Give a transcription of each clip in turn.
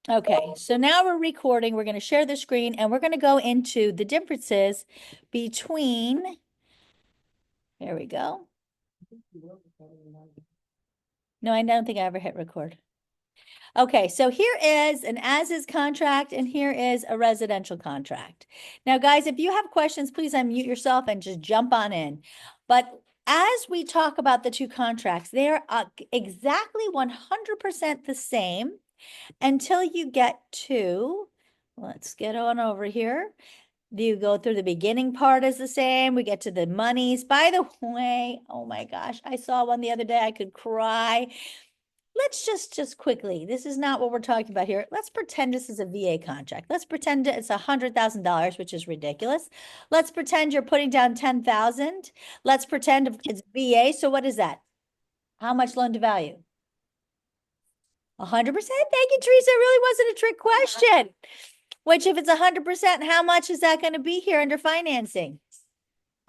Okay, so now we're recording. We're going to share the screen and we're going to go into the differences between, there we go. No, I don't think I ever hit record. Okay, so here is an as-is contract and here is a residential contract. Now, guys, if you have questions, please unmute yourself and just jump on in. But as we talk about the two contracts, they're exactly 100% the same until you get to, let's get on over here. You go through the beginning part is the same. We get to the monies. By the way, oh my gosh, I saw one the other day. I could cry. Let's just quickly, this is not what we're talking about here. Let's pretend this is a VA contract. Let's pretend it's $100,000, which is ridiculous. Let's pretend you're putting down 10,000. Let's pretend it's VA. So what is that? How much loan to value? 100%. Thank you, Teresa. It really wasn't a trick question. Which if it's 100%, how much is that going to be here under financing?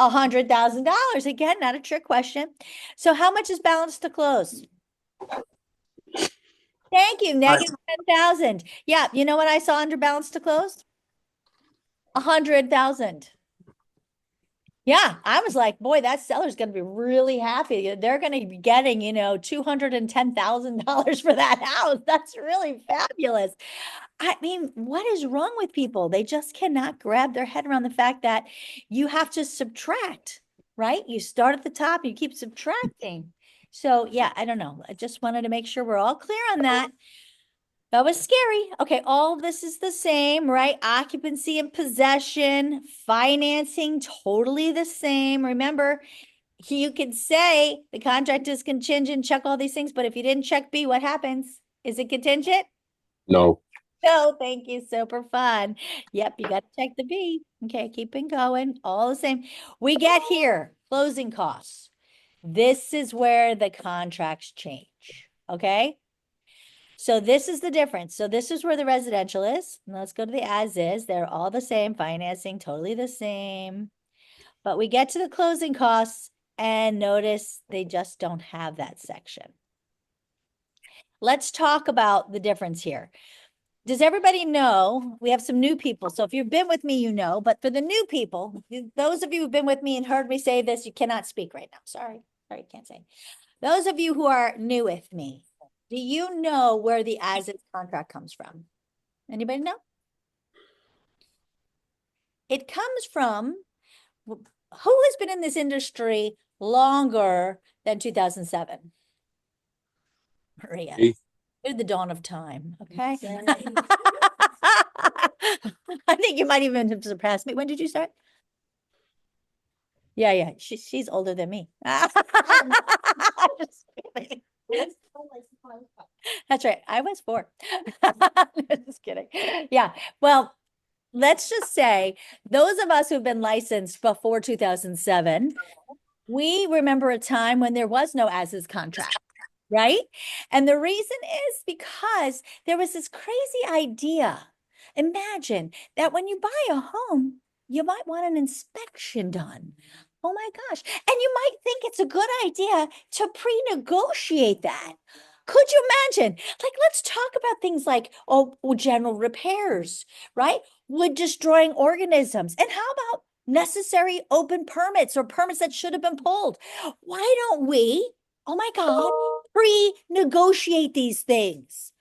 $100,000. Again, not a trick question. So how much is balance to close? Thank you. Negative 10,000. Yeah. You know what I saw under balance to close? 100,000. Yeah. I was like, boy, that seller's going to be really happy. They're going to be getting, $210,000 for that house. That's really fabulous. I mean, what is wrong with people? They just cannot grab their head around the fact that you have to subtract, right? You start at the top, you keep subtracting. So yeah, I don't know. I just wanted to make sure we're all clear on that. That was scary. Okay, all of this is the same, right? Occupancy and possession, financing, totally the same. Remember, you could say the contract is contingent, check all these things, but if you didn't check B, what happens? Is it contingent? No. No, thank you. Super fun. Yep, you got to check the B. Okay, keeping going. All the same. We get here, closing costs. This is where the contracts change. Okay. So this is the difference. So this is where the residential is. Let's go to the as is. They're all the same. Financing, totally the same. But we get to the closing costs and notice they just don't have that section. Let's talk about the difference here. Does everybody know? We have some new people. So if you've been with me, you know, but for the new people, those of you who've been with me and heard me say this, you cannot speak right now. Sorry, can't say. Those of you who are new with me, do you know where the as-is contract comes from? Anybody know? It comes from who has been in this industry longer than 2007? Maria. You're the dawn of time, okay? I think you might even have surpassed me. When did you start? Yeah. She's older than me. Just kidding. That's right. I was 4. Just kidding. Yeah. Well, let's just say those of us who've been licensed before 2007, we remember a time when there was no as-is contract, right? And the reason is because there was this crazy idea. Imagine that when you buy a home, you might want an inspection done. Oh my gosh. And you might think it's a good idea to pre-negotiate that. Could you imagine? Like, let's talk about things like, general repairs, right? Wood destroying organisms. And how about necessary open permits or permits that should have been pulled? Why don't we, oh my God, pre-negotiate these things?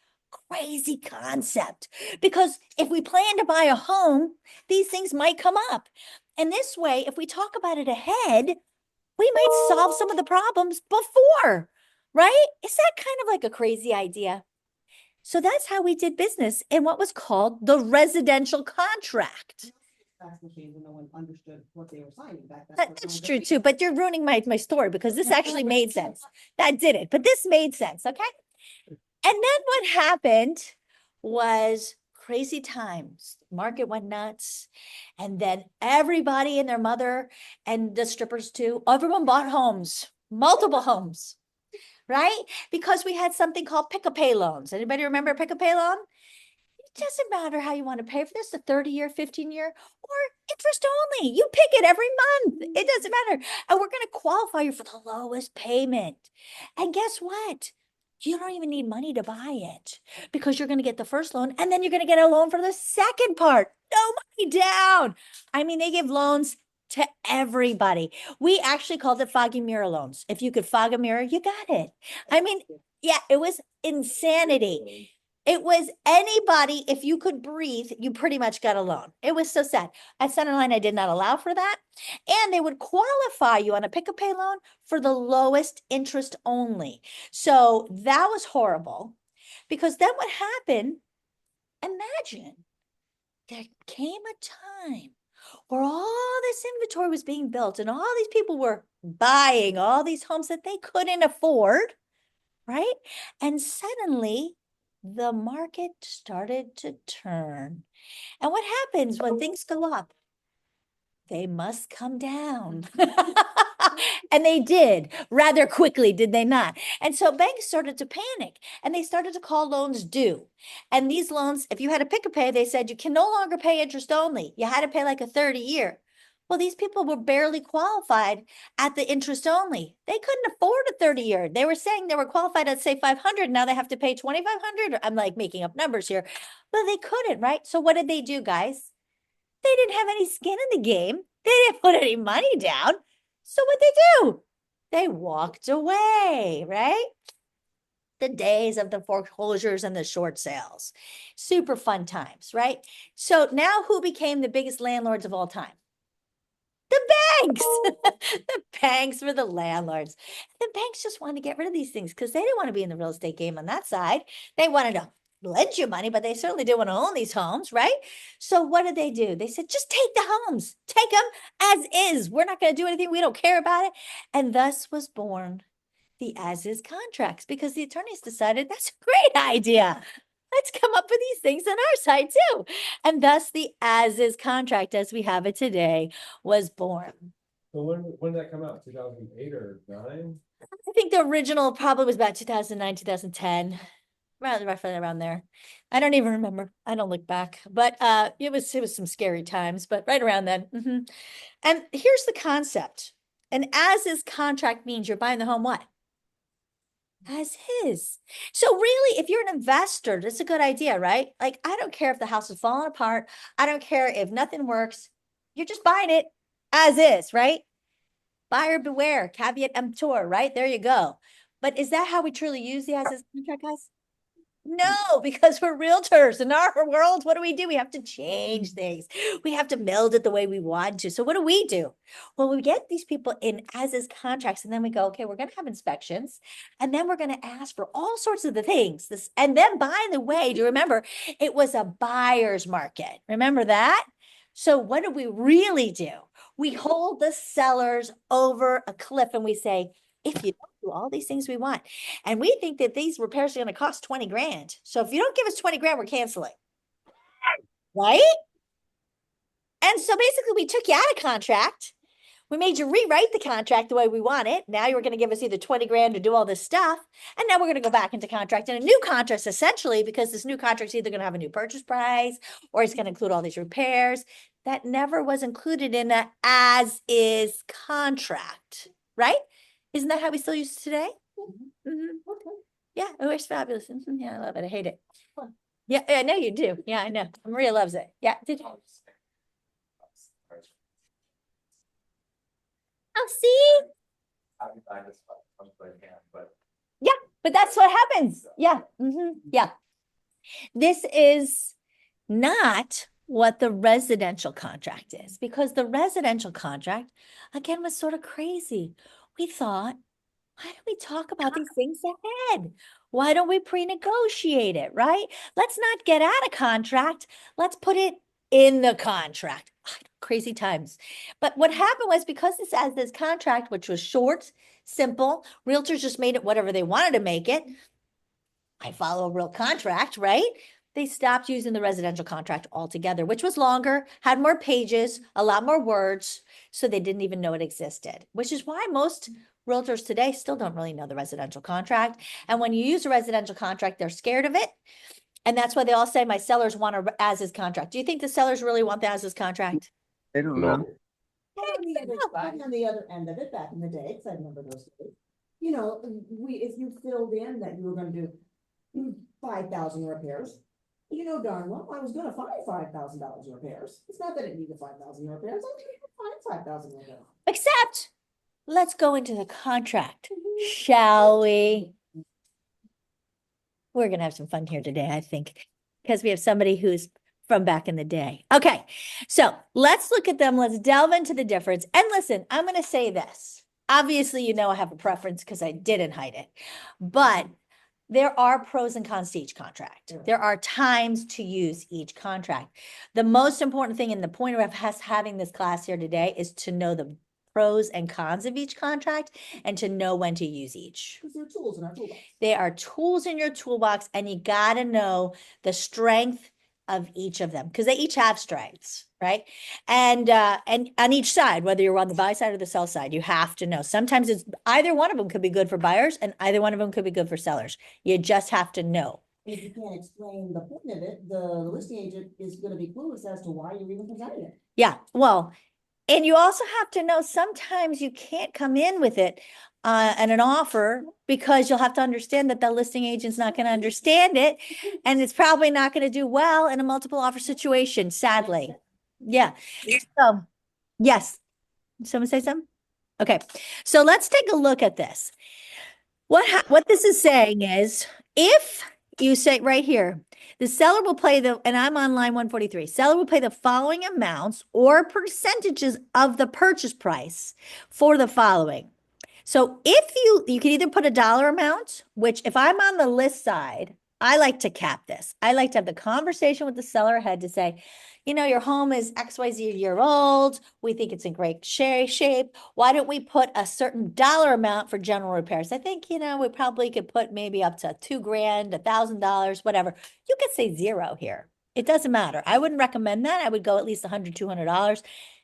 Crazy concept. Because if we plan to buy a home, these things might come up. And this way, if we talk about it ahead, we might solve some of the problems before, right? Is that kind of like a crazy idea? So that's how we did business in what was called the residential contract. No one understood what they were signing back. That's true too, but you're ruining my story because this actually made sense. That did it, but this made sense, okay? And then what happened was crazy times. Market went nuts. And then everybody and their mother and the strippers too, everyone bought homes, multiple homes, right? Because we had something called pick-a-pay loans. Anybody remember a pick-a-pay loan? It doesn't matter how you want to pay for this, a 30-year, 15-year, or interest only. You pick it every month. It doesn't matter. And we're going to qualify you for the lowest payment. And guess what? you don't even need money to buy it because you're going to get the first loan and then you're going to get a loan for the second part. No money down. I mean, they give loans to everybody. We actually called it foggy mirror loans. If you could fog a mirror, you got it. I mean, yeah, it was insanity. It was anybody, if you could breathe, you pretty much got a loan. It was so sad. At Centerline, I did not allow for that. And they would qualify you on a pick a pay loan for the lowest interest only. So that was horrible because then what happened? Imagine there came a time where all this inventory was being built and all these people were buying all these homes that they couldn't afford, right? And suddenly the market started to turn. And what happens when things go up? They must come down. And they did rather quickly, did they not? And so banks started to panic and they started to call loans due. And these loans, if you had a pick a pay, they said you can no longer pay interest only. You had to pay like a 30-year. Well, these people were barely qualified at the interest only. They couldn't afford a 30-year. They were saying they were qualified at say 500. Now they have to pay 2,500. I'm like making up numbers here, but they couldn't, right? So what did they do, guys? They didn't have any skin in the game. They didn't put any money down. So what they do? They walked away, right? The days of the foreclosures and the short sales. Super fun times, right? So now who became the biggest landlords of all time? The banks. The banks were the landlords. The banks just wanted to get rid of these things because they didn't want to be in the real estate game on that side. They wanted to lend you money, but they certainly didn't want to own these homes, right? So what did they do? They said, just take the homes, take them as is. We're not going to do anything. We don't care about it. And thus was born the as is contracts because the attorneys decided that's a great idea. Let's come up with these things on our side too. And thus the as is contract as we have it today was born. So when did that come out? 2008 or 9? I think the original probably was about 2009, 2010. Roughly around there. I don't even remember. I don't look back, but it was some scary times, but right around then. And here's the concept. An as is contract means you're buying the home what? As is. So really, if you're an investor, that's a good idea, right? Like, I don't care if the house is falling apart. I don't care if nothing works. You're just buying it as is, right? Buyer beware, caveat emptor, right? There you go. But is that how we truly use the as is contract, guys? No, because we're realtors in our world. What do? We have to change things. We have to meld it the way we want to. So what do? Well, we get these people in as is contracts, and then we go, okay, we're going to have inspections, and then we're going to ask for all sorts of the things. And then, by the way, do you remember it was a buyer's market? Remember that? So what do we really do? We hold the sellers over a cliff, and we say, if you don't do all these things we want, and we think that these repairs are going to cost 20 grand. So if you don't give us 20 grand, we're canceling. Right? And so basically we took you out of contract. We made you rewrite the contract the way we want it. Now you're going to give us either 20 grand to do all this stuff. And now we're going to go back into contract in a new contract, essentially, because this new contract is either going to have a new purchase price or it's going to include all these repairs. That never was included in a as is contract, right? Isn't that how we still use it today? Yeah, it was fabulous. Yeah, I love it. I hate it. Yeah, I know you do. Yeah, I know. Maria loves it. Yeah. Oh, see? Yeah, but that's what happens. Yeah. Yeah. This is not what the residential contract is, because the residential contract, again, was sort of crazy. We thought, why don't we talk about these things ahead? Why don't we pre-negotiate it, right? Let's not get out of contract. Let's put it in the contract. Crazy times. But what happened was, because this as this contract, which was short, simple, realtors just made it whatever they wanted to make it. I follow a real contract, right? They stopped using the residential contract altogether, which was longer, had more pages, a lot more words, so they didn't even know it existed, which is why most realtors today still don't really know the residential contract. And when you use a residential contract, they're scared of it. And that's why they all say, my sellers want a as-is contract. Do you think the sellers really want the as-is contract? They don't No. know. On the other end of it back in the day, because I remember those days. you know, if you filled in that you were gonna do 5,000 repairs, you know darn well, I was gonna find $5,000 in repairs. It's not that it needed 5,000 repairs, I was gonna find 5,000 repairs. Except, let's go into the contract, shall we? We're gonna have some fun here today, I think, because we have somebody who's from back in the day. Okay, so let's look at them. Let's delve into the difference. And listen, I'm gonna say this. Obviously, you know I have a preference because I didn't hide it, but there are pros and cons to each contract. Sure. There are times to use each contract. The most important thing, and the point of us having this class here today, is to know the pros and cons of each contract and to know when to use each. Because they're tools in our toolbox. They are tools in your toolbox, and you got to know the strength of each of them because they each have strengths, right? And on each side, whether you're on the buy side or the sell side, you have to know. Sometimes it's either one of them could be good for buyers and either one of them could be good for sellers. You just have to know. If you can't explain the point of it, the listing agent is gonna be clueless as to why you're even presenting it. Yeah, well, and you also have to know sometimes you can't come in with it and an offer because you'll have to understand that the listing agent's not going to understand it and it's probably not going to do well in a multiple offer situation, sadly. Yeah. So, yes. Someone say something? Okay. So let's take a look at this. What this is saying is if you say right here, the seller will pay and I'm on line 143, seller will pay the following amounts or percentages of the purchase price for the following. So if you can either put a dollar amount, which if I'm on the list side, I like to cap this. I like to have the conversation with the seller ahead to say, you know, your home is XYZ year old. We think it's in great shape. Why don't we put a certain dollar amount for general repairs? I think, you know, we probably could put maybe up to $2,000, $1,000, whatever. You could say zero here. It doesn't matter. I wouldn't recommend that. I would go at least $100, $200.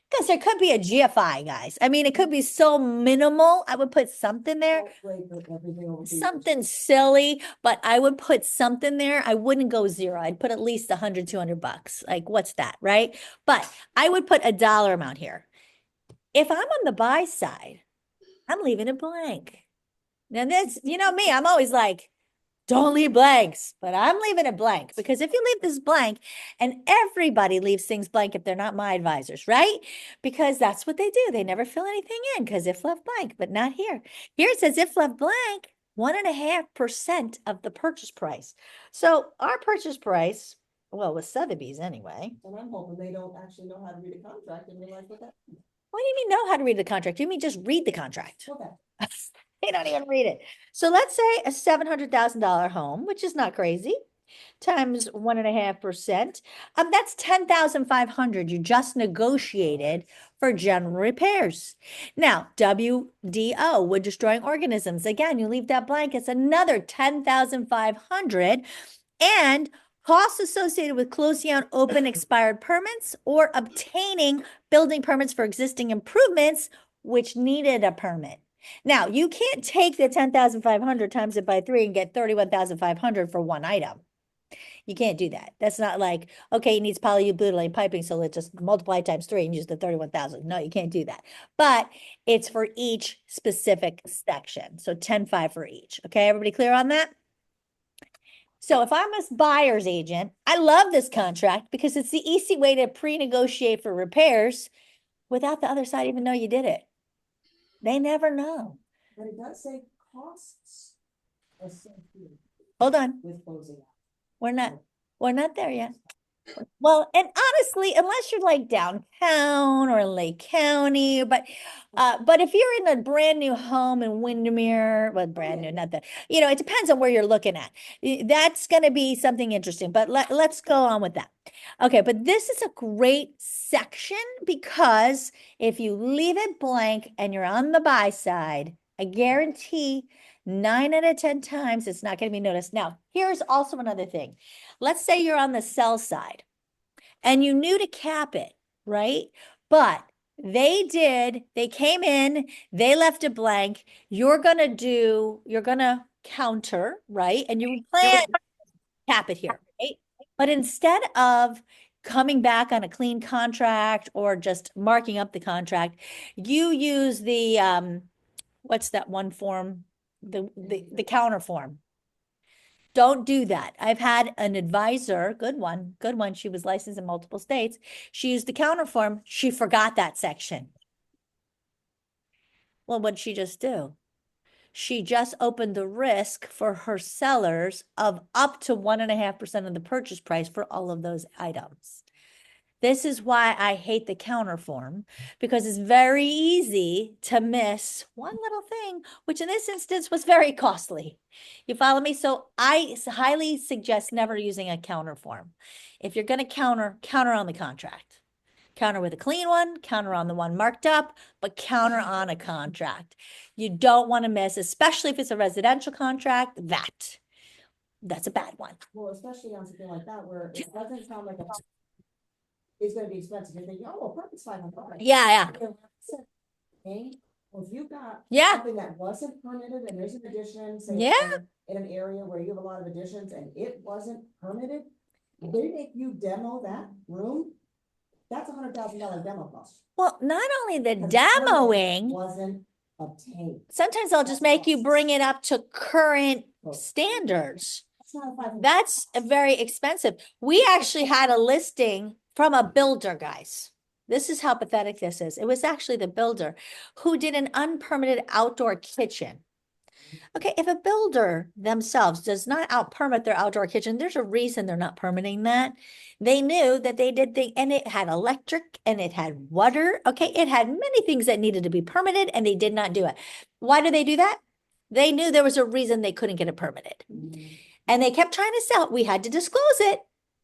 Because there could be a GFI, guys. I mean, it could be so minimal. I would put something there, Don't break everything over 2 years. something silly, but I would put something there. I wouldn't go zero. I'd put at least $100, $200. Like, what's that, right? But I would put a dollar amount here. If I'm on the buy side, I'm leaving it blank. Now that's, you know me, I'm always like, don't leave blanks, but I'm leaving it blank because if you leave this blank, and everybody leaves things blank if they're not my advisors, right? Because that's what they do. They never fill anything in because if left blank, but not here. Here it says if left blank, 1.5% of the purchase price. So our purchase price, well, with Sotheby's anyway. And I'm hoping they don't actually know how to read a contract and realize what that means. What do you mean know how to read the contract? You mean just read the contract? Okay. They don't even read it. So let's say a $700,000 home, which is not crazy, times 1.5%. That's 10,500 you just negotiated for general repairs. Now, WDO, wood destroying organisms. Again, you leave that blank, it's another 10,500. And costs associated with closing out open expired permits or obtaining building permits for existing improvements which needed a permit. Now, you can't take the 10,500 times it by 3 and get 31,500 for one item. You can't do that. That's not like, okay, it needs polyubutylene piping, so let's just multiply times 3 and use the 31,000. No, you can't do that. But it's for each specific section. So 10,500 for each. Okay, everybody clear on that? So if I'm a buyer's agent, I love this contract because it's the easy way to pre-negotiate for repairs without the other side even know you did it. They never know. But it does say costs associated Hold on. with closing out. We're not there yet. Well, and honestly, unless you're like downtown or in Lake County, but if you're in a brand new home in Windermere, well, brand new, not that, you know, it depends on where you're looking at. That's going to be something interesting, but let's go on with that. Okay, but this is a great section because if you leave it blank and you're on the buy side, I guarantee 9 out of 10 times it's not going to be noticed. Now, here's also another thing. Let's say you're on the sell side and you knew to cap it, right? But they came in, they left it blank. You're going to counter, right? And you plan to cap it here, right? But instead of coming back on a clean contract or just marking up the contract, you use the, what's that one form? the counter form. Don't do that. I've had an advisor, good one. She was licensed in multiple states. She used the counter form. She forgot that section. Well, what'd she just do? She just opened the risk for her sellers of up to 1.5% of the purchase price for all of those items. This is why I hate the counter form, because it's very easy to miss one little thing, which in this instance was very costly. You follow me? So I highly suggest never using a counter form. If you're going to counter on the contract. Counter with a clean one, counter on the one marked up, but counter on a contract. You don't want to miss, especially if it's a residential contract, that's a bad one. Well, especially on something like that where it doesn't sound like it's gonna be expensive. You're thinking, oh, well, perfect's $500. Yeah. Okay, well, if you've got Yeah. something that wasn't permitted and there's an addition, say. Yeah. In an area where you have a lot of additions and it wasn't permitted, they make you demo that room. That's $100,000 demo cost. Well, not only the 'Cause permit demoing, wasn't obtained. sometimes they'll just make you bring it up to current standards. That's not a $500. That's very expensive. We actually had a listing from a builder, guys. This is how pathetic this is. It was actually the builder who did an unpermitted outdoor kitchen. Okay, if a builder themselves does not out-permit their outdoor kitchen, there's a reason they're not permitting that. They knew that they did and it had electric and it had water. Okay, it had many things that needed to be permitted and they did not do it. Why do they do that? They knew there was a reason they couldn't get it permitted. And they kept trying to sell it. We had to disclose it.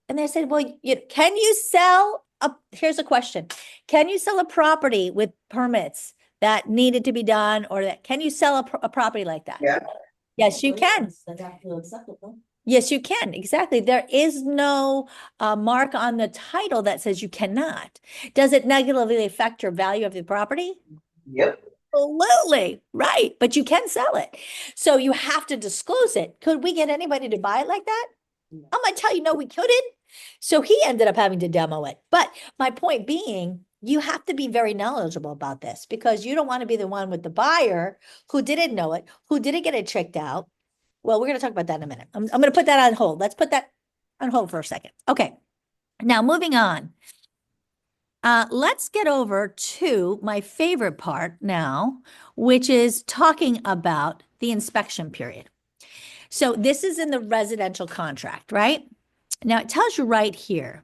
And they said, well, can you sell here's a question. Can you sell a property with permits that needed to be done, or can you sell a property like that? Yeah. Yes, you can. That's actually acceptable. Yes, you can. Exactly. There is no mark on the title that says you cannot. Does it negatively affect your value of the property? Yep. Absolutely. Right. But you can sell it. So you have to disclose it. Could we get anybody to buy it like that? No. I'm going to tell you, no, we couldn't. So he ended up having to demo it. But my point being, you have to be very knowledgeable about this, because you don't want to be the one with the buyer who didn't know it, who didn't get it checked out. Well, we're going to talk about that in a minute. I'm going to put that on hold. Let's put that on hold for a second. Okay. Now moving on. Let's get over to my favorite part now, which is talking about the inspection period. So this is in the residential contract, right? Now it tells you right here,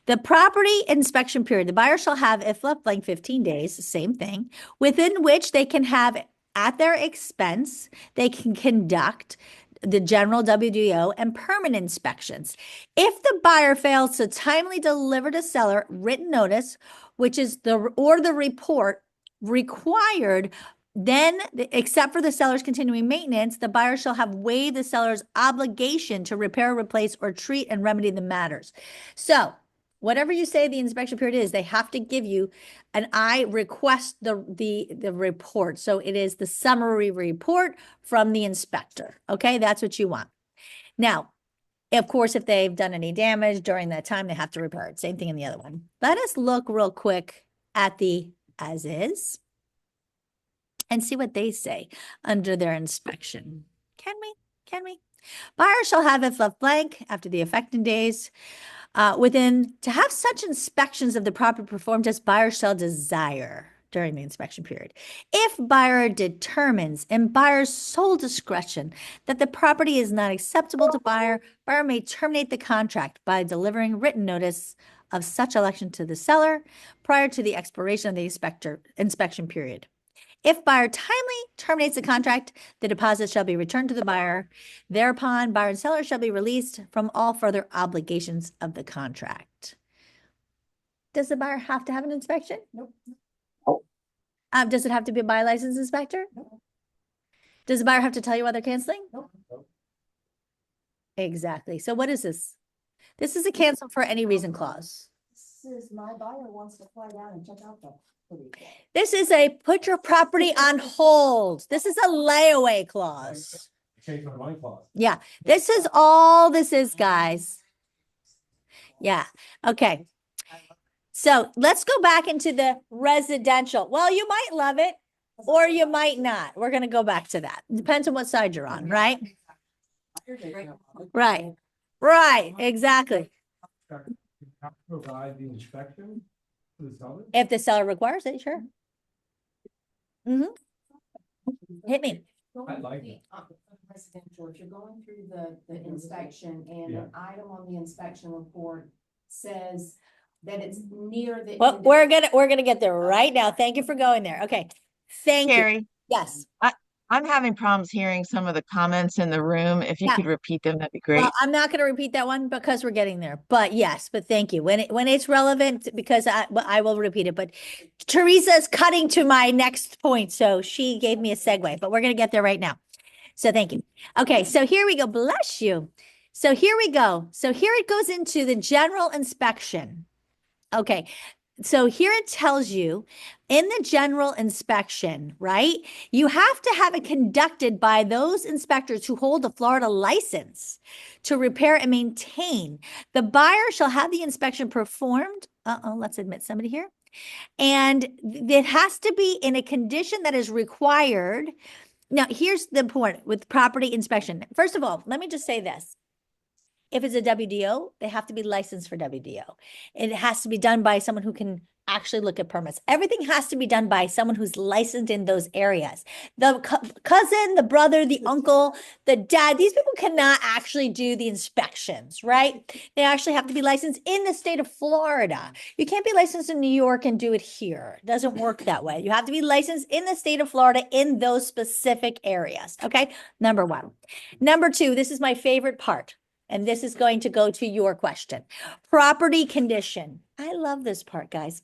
the property inspection period, the buyer shall have, if left blank, 15 days, same thing, within which they can have at their expense, they can conduct the general WDO and permanent inspections. If the buyer fails to timely deliver to seller written notice, which is the report required, then, except for the seller's continuing maintenance, the buyer shall have waived the seller's obligation to repair, replace, or treat and remedy the matters. So whatever you say the inspection period is, they have to give you, and I request the report. So it is the summary report from the inspector. Okay, that's what you want. Now, of course, if they've done any damage during that time, they have to repair it. Same thing in the other one. Let us look real quick at the as is and see what they say under their inspection. Can we? Can we? Buyer shall have, if left blank, after the effective days, to have such inspections of the property performed as buyer shall desire during the inspection period. If buyer determines in buyer's sole discretion that the property is not acceptable to buyer, buyer may terminate the contract by delivering written notice of such election to the seller prior to the expiration of the inspection period. If buyer timely terminates the contract, the deposit shall be returned to the buyer. Thereupon, buyer and seller shall be released from all further obligations of the contract. Does the buyer have to have an inspection? Nope. Does it have to be a buyer license inspector? Nope. Does the buyer have to tell you why they're canceling? Nope. Exactly. So what is this? This is a cancel for any reason clause. This is my buyer wants to fly down and check out the. This is a put your property on hold. This is a layaway clause. Change my mind clause. Yeah, this is all this is, guys. Yeah, okay. So let's go back into the residential. Well, you might love it. or you might not. We're gonna go back to that. Depends on what side you're on, right? Right, right, exactly. Provide the inspection to the seller? If the seller requires it, sure. Mm-hmm. Hit me. I like it. Residential, if you're going through the inspection and Yeah. an item on the inspection report says that it's near the. Well, end of- we're gonna get there right now. Thank you for going there. Okay. Thank you. Carrie, Yes. I'm having problems hearing some of the comments in the room. If you Yeah. could repeat them, that'd be Well, great. I'm not going to repeat that one because we're getting there, but yes, but thank you. When it's relevant, because I will repeat it, but Teresa's cutting to my next point. So she gave me a segue, but we're going to get there right now. So thank you. Okay. So here we go. Bless you. So here we go. So here it goes into the general inspection. Okay. So here it tells you in the general inspection, right? You have to have it conducted by those inspectors who hold a Florida license to repair and maintain. The buyer shall have the inspection performed. Let's admit somebody here. And it has to be in a condition that is required. Now, here's the point with property inspection. First of all, let me just say this. If it's a WDO, they have to be licensed for WDO. It has to be done by someone who can actually look at permits. Everything has to be done by someone who's licensed in those areas. The cousin, the brother, the uncle, the dad, these people cannot actually do the inspections, right? They actually have to be licensed in the state of Florida. You can't be licensed in New York and do it here. It doesn't work that way. You have to be licensed in the state of Florida in those specific areas, okay? Number one. Number two, this is my favorite part. And this is going to go to your question. Property condition. I love this part, guys.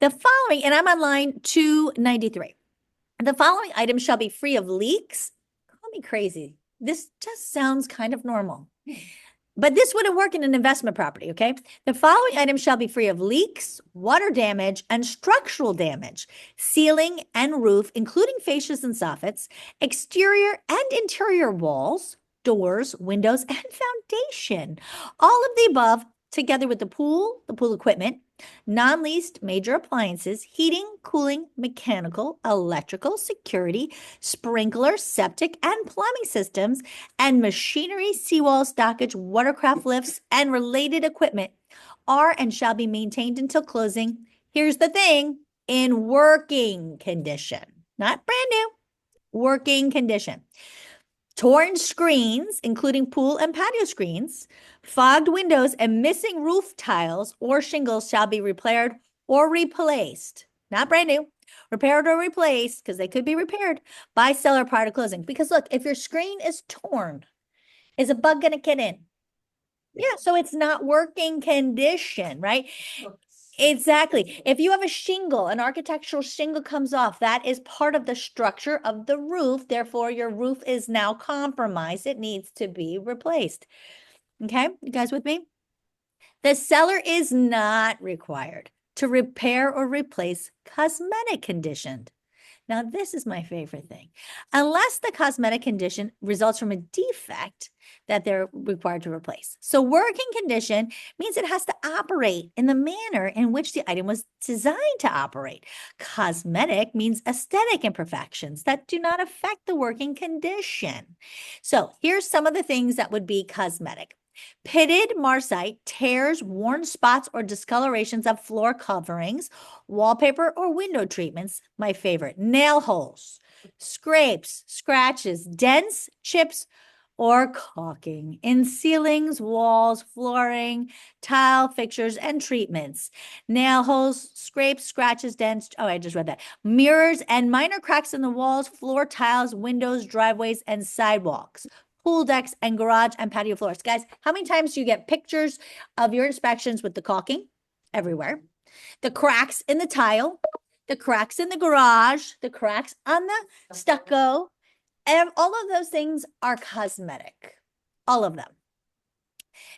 The following, and I'm on line 293. The following items shall be free of leaks. Call me crazy. This just sounds kind of normal. But this wouldn't work in an investment property, okay? The following items shall be free of leaks, water damage, and structural damage, ceiling and roof, including fascias and soffits, exterior and interior walls, doors, windows, and foundation. All of the above, together with the pool equipment, non-leased major appliances, heating, cooling, mechanical, electrical, security, sprinkler, septic, and plumbing systems, and machinery, seawalls, dockage, watercraft lifts, and related equipment are and shall be maintained until closing. Here's the thing, in working condition, not brand new, working condition. Torn screens, including pool and patio screens, fogged windows, and missing roof tiles or shingles shall be repaired or replaced. Not brand new. Repaired or replaced, because they could be repaired, by seller prior to closing. Because look, if your screen is torn, is a bug going to get in? Yeah, so it's not working condition, right? Exactly. If you have a shingle, an architectural shingle comes off, that is part of the structure of the roof. Therefore, your roof is now compromised. It needs to be replaced. Okay, you guys with me? The seller is not required to repair or replace cosmetic condition. Now, this is my favorite thing. Unless the cosmetic condition results from a defect that they're required to replace. So working condition means it has to operate in the manner in which the item was designed to operate. Cosmetic means aesthetic imperfections that do not affect the working condition. So here's some of the things that would be cosmetic. Pitted marcite, tears, worn spots, or discolorations of floor coverings, wallpaper, or window treatments. My favorite, nail holes, scrapes, scratches, dents, chips, or caulking in ceilings, walls, flooring, tile fixtures, and treatments. Nail holes, scrapes, scratches, dents. Oh, I just read that. Mirrors and minor cracks in the walls, floor tiles, windows, driveways, and sidewalks. Pool decks and garage and patio floors. Guys, how many times do you get pictures of your inspections with the caulking? Everywhere. The cracks in the tile, the cracks in the garage, the cracks on the stucco, and all of those things are cosmetic. All of them.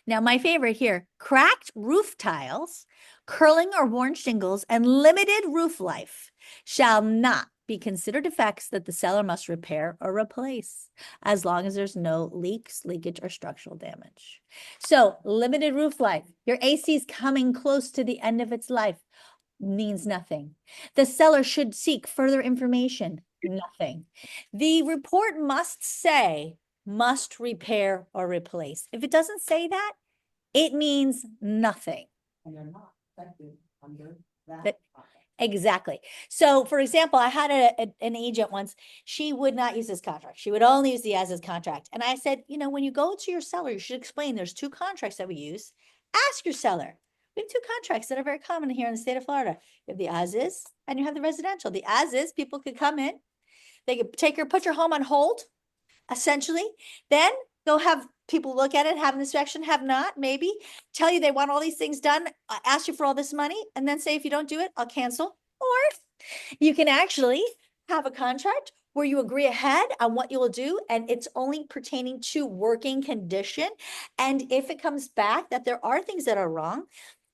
Now, my favorite here, cracked roof tiles, curling or worn shingles, and limited roof life shall not be considered defects that the seller must repair or replace, as long as there's no leaks, leakage, or structural damage. So, limited roof life. Your AC is coming close to the end of its life. means nothing. The seller should seek further information, nothing. The report must say, must repair or replace. If it doesn't say that, it means nothing. And they're not affected under That- that. Exactly. So for example, I had an agent once, she would not use this contract. She would only use the as-is contract. And I said, you know, when you go to your seller, you should explain there's two contracts that we use. Ask your seller. We have two contracts that are very common here in the state of Florida. You have the as-is and you have the residential. The as-is, people could come in, they could put your home on hold, essentially. Then go have people look at it, have an inspection, have not, maybe tell you they want all these things done, ask you for all this money, and then say, if you don't do it, I'll cancel. Or you can actually have a contract where you agree ahead on what you will do, and it's only pertaining to working condition. And if it comes back that there are things that are wrong,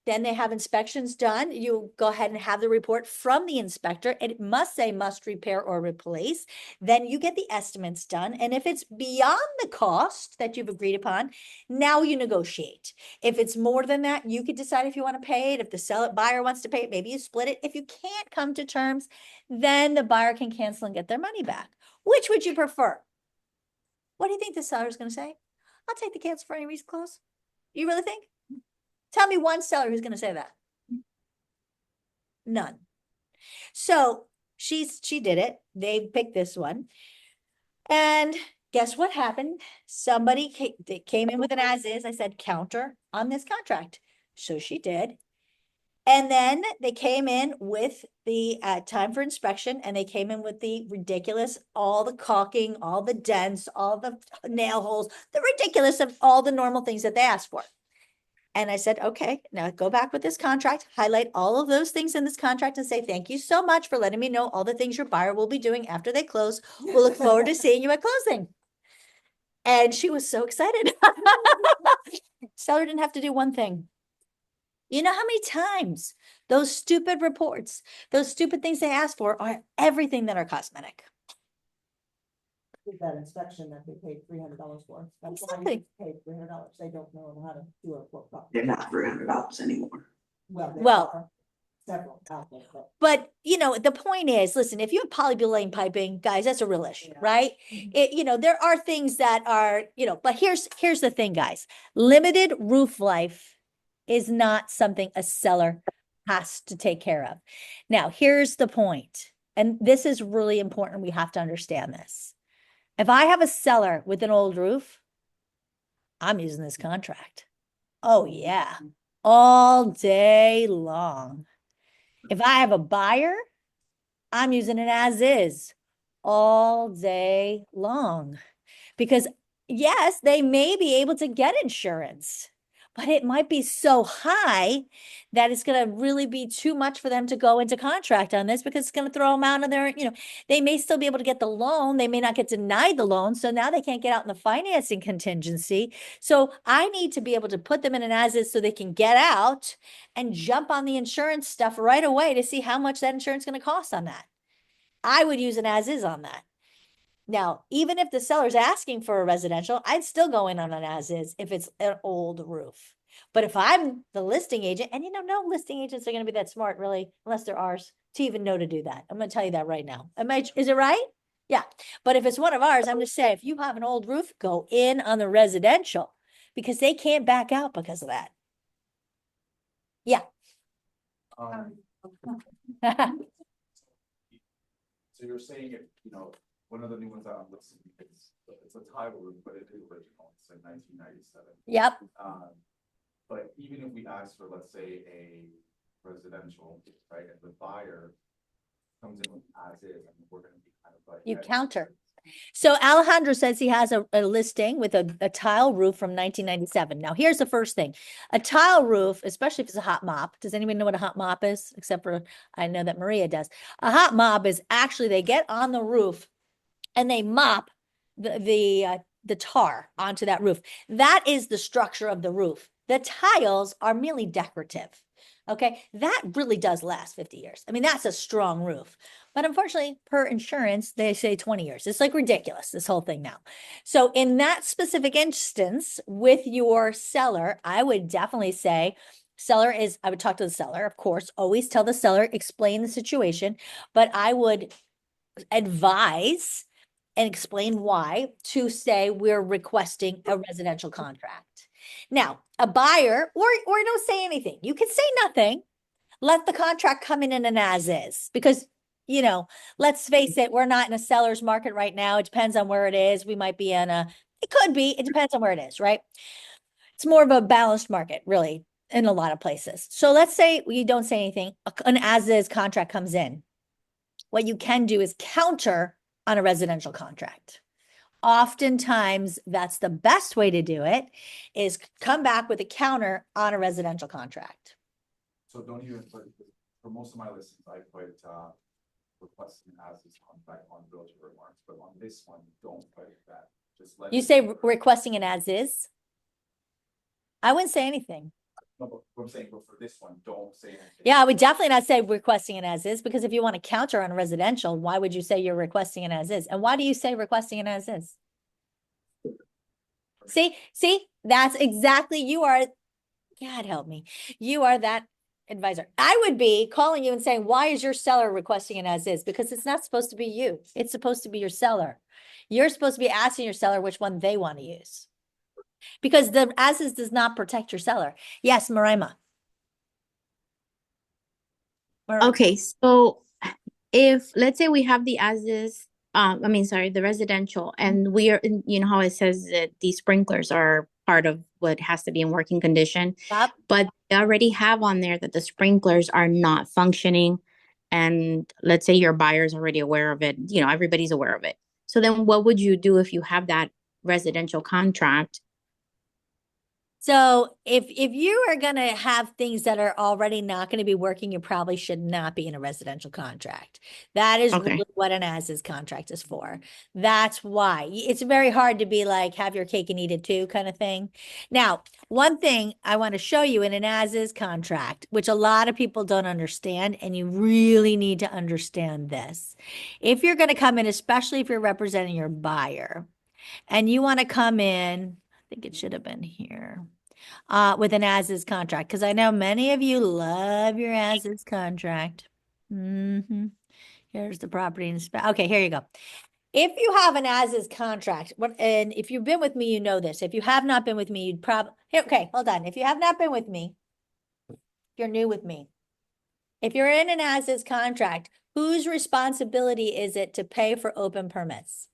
then they have inspections done. You go ahead and have the report from the inspector, and it must say must repair or replace. Then you get the estimates done. And if it's beyond the cost that you've agreed upon, now you negotiate. If it's more than that, you could decide if you want to pay it. If the buyer wants to pay it, maybe you split it. If you can't come to terms, then the buyer can cancel and get their money back. Which would you prefer? What do you think the seller is going to say? I'll take the cancel for any reason clause. You really think? Tell me one seller who's going to say that. None. So she did it. They picked this one. And guess what happened? Somebody they came in with an as is. I said, counter on this contract. So she did. And then they came in with the time for inspection, and they came in with the ridiculous, all the caulking, all the dents, all the nail holes, the ridiculous of all the normal things that they asked for. And I said, okay, now go back with this contract, highlight all of those things in this contract and say, thank you so much for letting me know all the things your buyer will be doing after they close. We'll look forward to seeing you at closing. And she was so excited. Seller didn't have to do one thing. You know how many times those stupid reports, those stupid things they ask for are everything that are cosmetic. Did that inspection that they paid $300 for. That's why Exactly. you paid $300. They don't know how to do a report properly. They're not $300 anymore. Well, there Well- are several out there, but But, you know, the point is, listen, if you have polybutylene piping, guys, that's a real issue, Yeah. right? It, you know, there are things that are, you know, but here's the thing, guys. Limited roof life is not something a seller has to take care of. Now, here's the point, and this is really important. We have to understand this. If I have a seller with an old roof, I'm using this contract. Oh, yeah, all day long. If I have a buyer, I'm using it as is all day long. Because yes, they may be able to get insurance, but it might be so high that it's going to really be too much for them to go into contract on this, because it's going to throw them out of their, you know, they may still be able to get the loan. They may not get denied the loan. So now they can't get out in the financing contingency. So I need to be able to put them in an as is so they can get out and jump on the insurance stuff right away to see how much that insurance is going to cost on that. I would use an as is on that. Now, even if the seller's asking for a residential, I'd still go in on an as is if it's an old roof. But if I'm the listing agent, and you know, no listing agents are going to be that smart, really, unless they're ours, to even know to do that. I'm going to tell you that right now. Is it right? Yeah. But if it's one of ours, I'm going to say, if you have an old roof, go in on the residential, because they can't back out because of that. Yeah. So you're saying if, you know, one of the new ones that I'm listing, it's a tile roof, but it is original, it's like 1997. Yep. But even if we ask for, let's say, a residential, right, and the buyer comes in with as is, and we're gonna be kind of like. You yeah, counter. So Alejandro says he has a listing with a tile roof from 1997. Now, here's the first thing. A tile roof, especially if it's a hot mop. Does anybody know what a hot mop is? Except for, I know that Maria does. A hot mop is actually, they get on the roof and they mop the tar onto that roof. That is the structure of the roof. The tiles are merely decorative. Okay, that really does last 50 years. I mean, that's a strong roof. But unfortunately, per insurance, they say 20 years. It's like ridiculous, this whole thing now. So in that specific instance with your seller, I would definitely say, Seller is, I would talk to the seller, of course, always tell the seller, explain the situation, but I would advise and explain why to say we're requesting a residential contract. Now, a buyer, or don't say anything. You can say nothing. Let the contract come in an as is, because, you know, let's face it, we're not in a seller's market right now. It depends on where it is. We might be in it could be, it depends on where it is, right? It's more of a balanced market, really, in a lot of places. So let's say you don't say anything, an as-is contract comes in. What you can do is counter on a residential contract. Oftentimes, that's the best way to do it, is come back with a counter on a residential contract. So don't even put, for most of my listings, I put, requesting as is contract on realtor remarks, but on this one, don't put that. Just let. You it- say requesting an as-is? I wouldn't say anything. No, but what I'm saying, but for this one, don't say anything. Yeah, I would definitely not say requesting an as-is, because if you want to counter on residential, why would you say you're requesting an as-is? And why do you say requesting an as-is? See, that's exactly, you are, God help me, you are that advisor. I would be calling you and saying, why is your seller requesting an as-is? Because it's not supposed to be you. It's supposed to be your seller. You're supposed to be asking your seller which one they want to use. Because the as-is does not protect your seller. Yes, Marima. Okay, so if, let's say we have the as-is, the residential, and we are, you know how it says that these sprinklers are part of what has to be in working condition, Yep. but they already have on there that the sprinklers are not functioning. And let's say your buyer's already aware of it, you know, everybody's aware of it. So then what would you do if you have that residential contract? So if you are going to have things that are already not going to be working, you probably should not be in a residential contract. That is Okay. really what an as-is contract is for. That's why it's very hard to be like, have your cake and eat it too kind of thing. Now, one thing I want to show you in an as-is contract, which a lot of people don't understand, and you really need to understand this. If you're going to come in, especially if you're representing your buyer, and you want to come in, I think it should have been here, with an as-is contract, because I know many of you love your as-is contract. Here's the property inspection. Okay, here you go. If you have an as-is contract, and if you've been with me, you know this. If you have not been with me, you'd probably, okay, hold on. If you have not been with me, you're new with me. If you're in an as-is contract, whose responsibility is it to pay for open permits?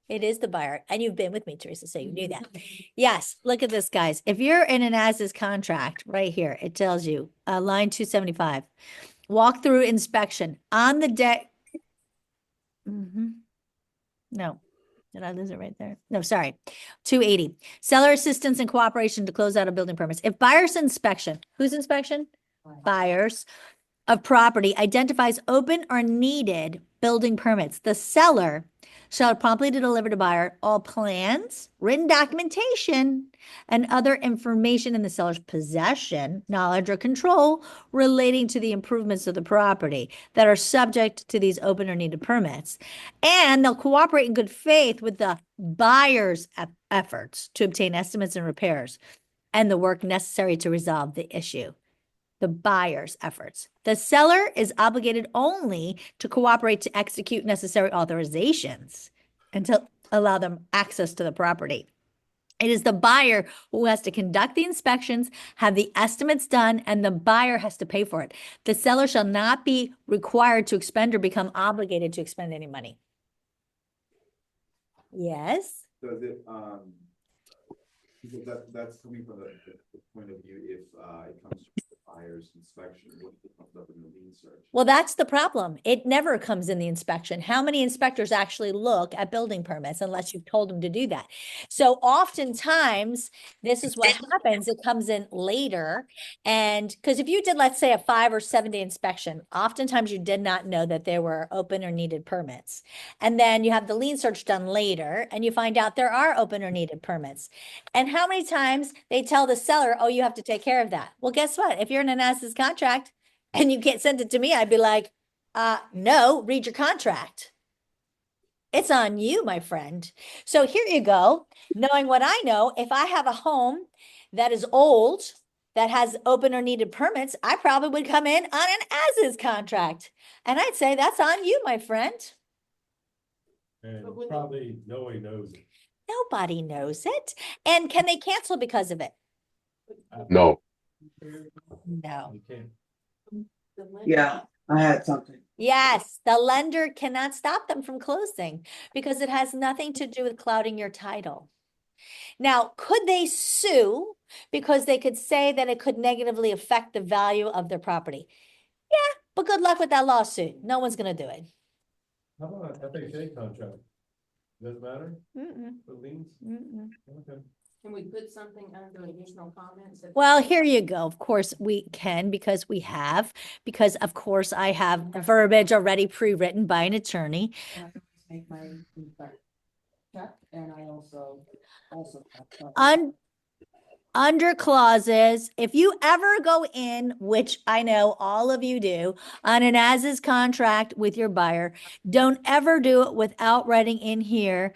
It is the buyer, and you've been with me, Teresa, so you knew that. Yes, look at this, guys. If you're in an as-is contract, right here, it tells you, line 275, walkthrough inspection on the deck. No, did I lose it right there? No, sorry. 280, seller assistance and cooperation to close out of building permits. If buyer's inspection, whose inspection? Buyers of property identifies open or needed building permits, the seller shall promptly deliver to buyer all plans, written documentation, and other information in the seller's possession, knowledge, or control relating to the improvements of the property that are subject to these open or needed permits. And they'll cooperate in good faith with the buyer's efforts to obtain estimates and repairs and the work necessary to resolve the issue. The buyer's efforts. The seller is obligated only to cooperate to execute necessary authorizations and to allow them access to the property. It is the buyer who has to conduct the inspections, have the estimates done, and the buyer has to pay for it. The seller shall not be required to expend or become obligated to expend any money. Yes? Does it, because that's coming from the point of view, if, it comes to the buyer's inspection, what comes up in the lien search? Well, that's the problem. It never comes in the inspection. How many inspectors actually look at building permits unless you've told them to do that? So oftentimes, this is what happens. It comes in later. And because if you did, let's say, a 5 or 7 day inspection, oftentimes you did not know that there were open or needed permits. And then you have the lien search done later and you find out there are open or needed permits. And how many times they tell the seller, oh, you have to take care of that. Well, guess what? If you're in an as-is contract, and you can't send it to me, I'd be like, no, read your contract. It's on you, my friend. So here you go. Knowing what I know, if I have a home that is old, that has open or needed permits, I probably would come in on an as-is contract. And I'd say that's on you, my friend. And But would they- probably nobody knows it. Nobody knows it. And can they cancel because of it? No. No. You can't. The lender- Yeah, I had something. Yes, the lender cannot stop them from closing because it has nothing to do with clouding your title. Now, could they sue because they could say that it could negatively affect the value of their property? Yeah, but good luck with that lawsuit. No one's gonna do it. How about an FHA contract? Does it matter? Mm-mm, The liens? mm-mm. Okay. Can we put something under additional comments? Well, here you go. Of course, we can because we have, because of course I have verbiage already pre-written by an attorney. And I always make my inspect check, and I also have, Under clauses, if you ever go in, which I know all of you do, on an as-is contract with your buyer, don't ever do it without writing in here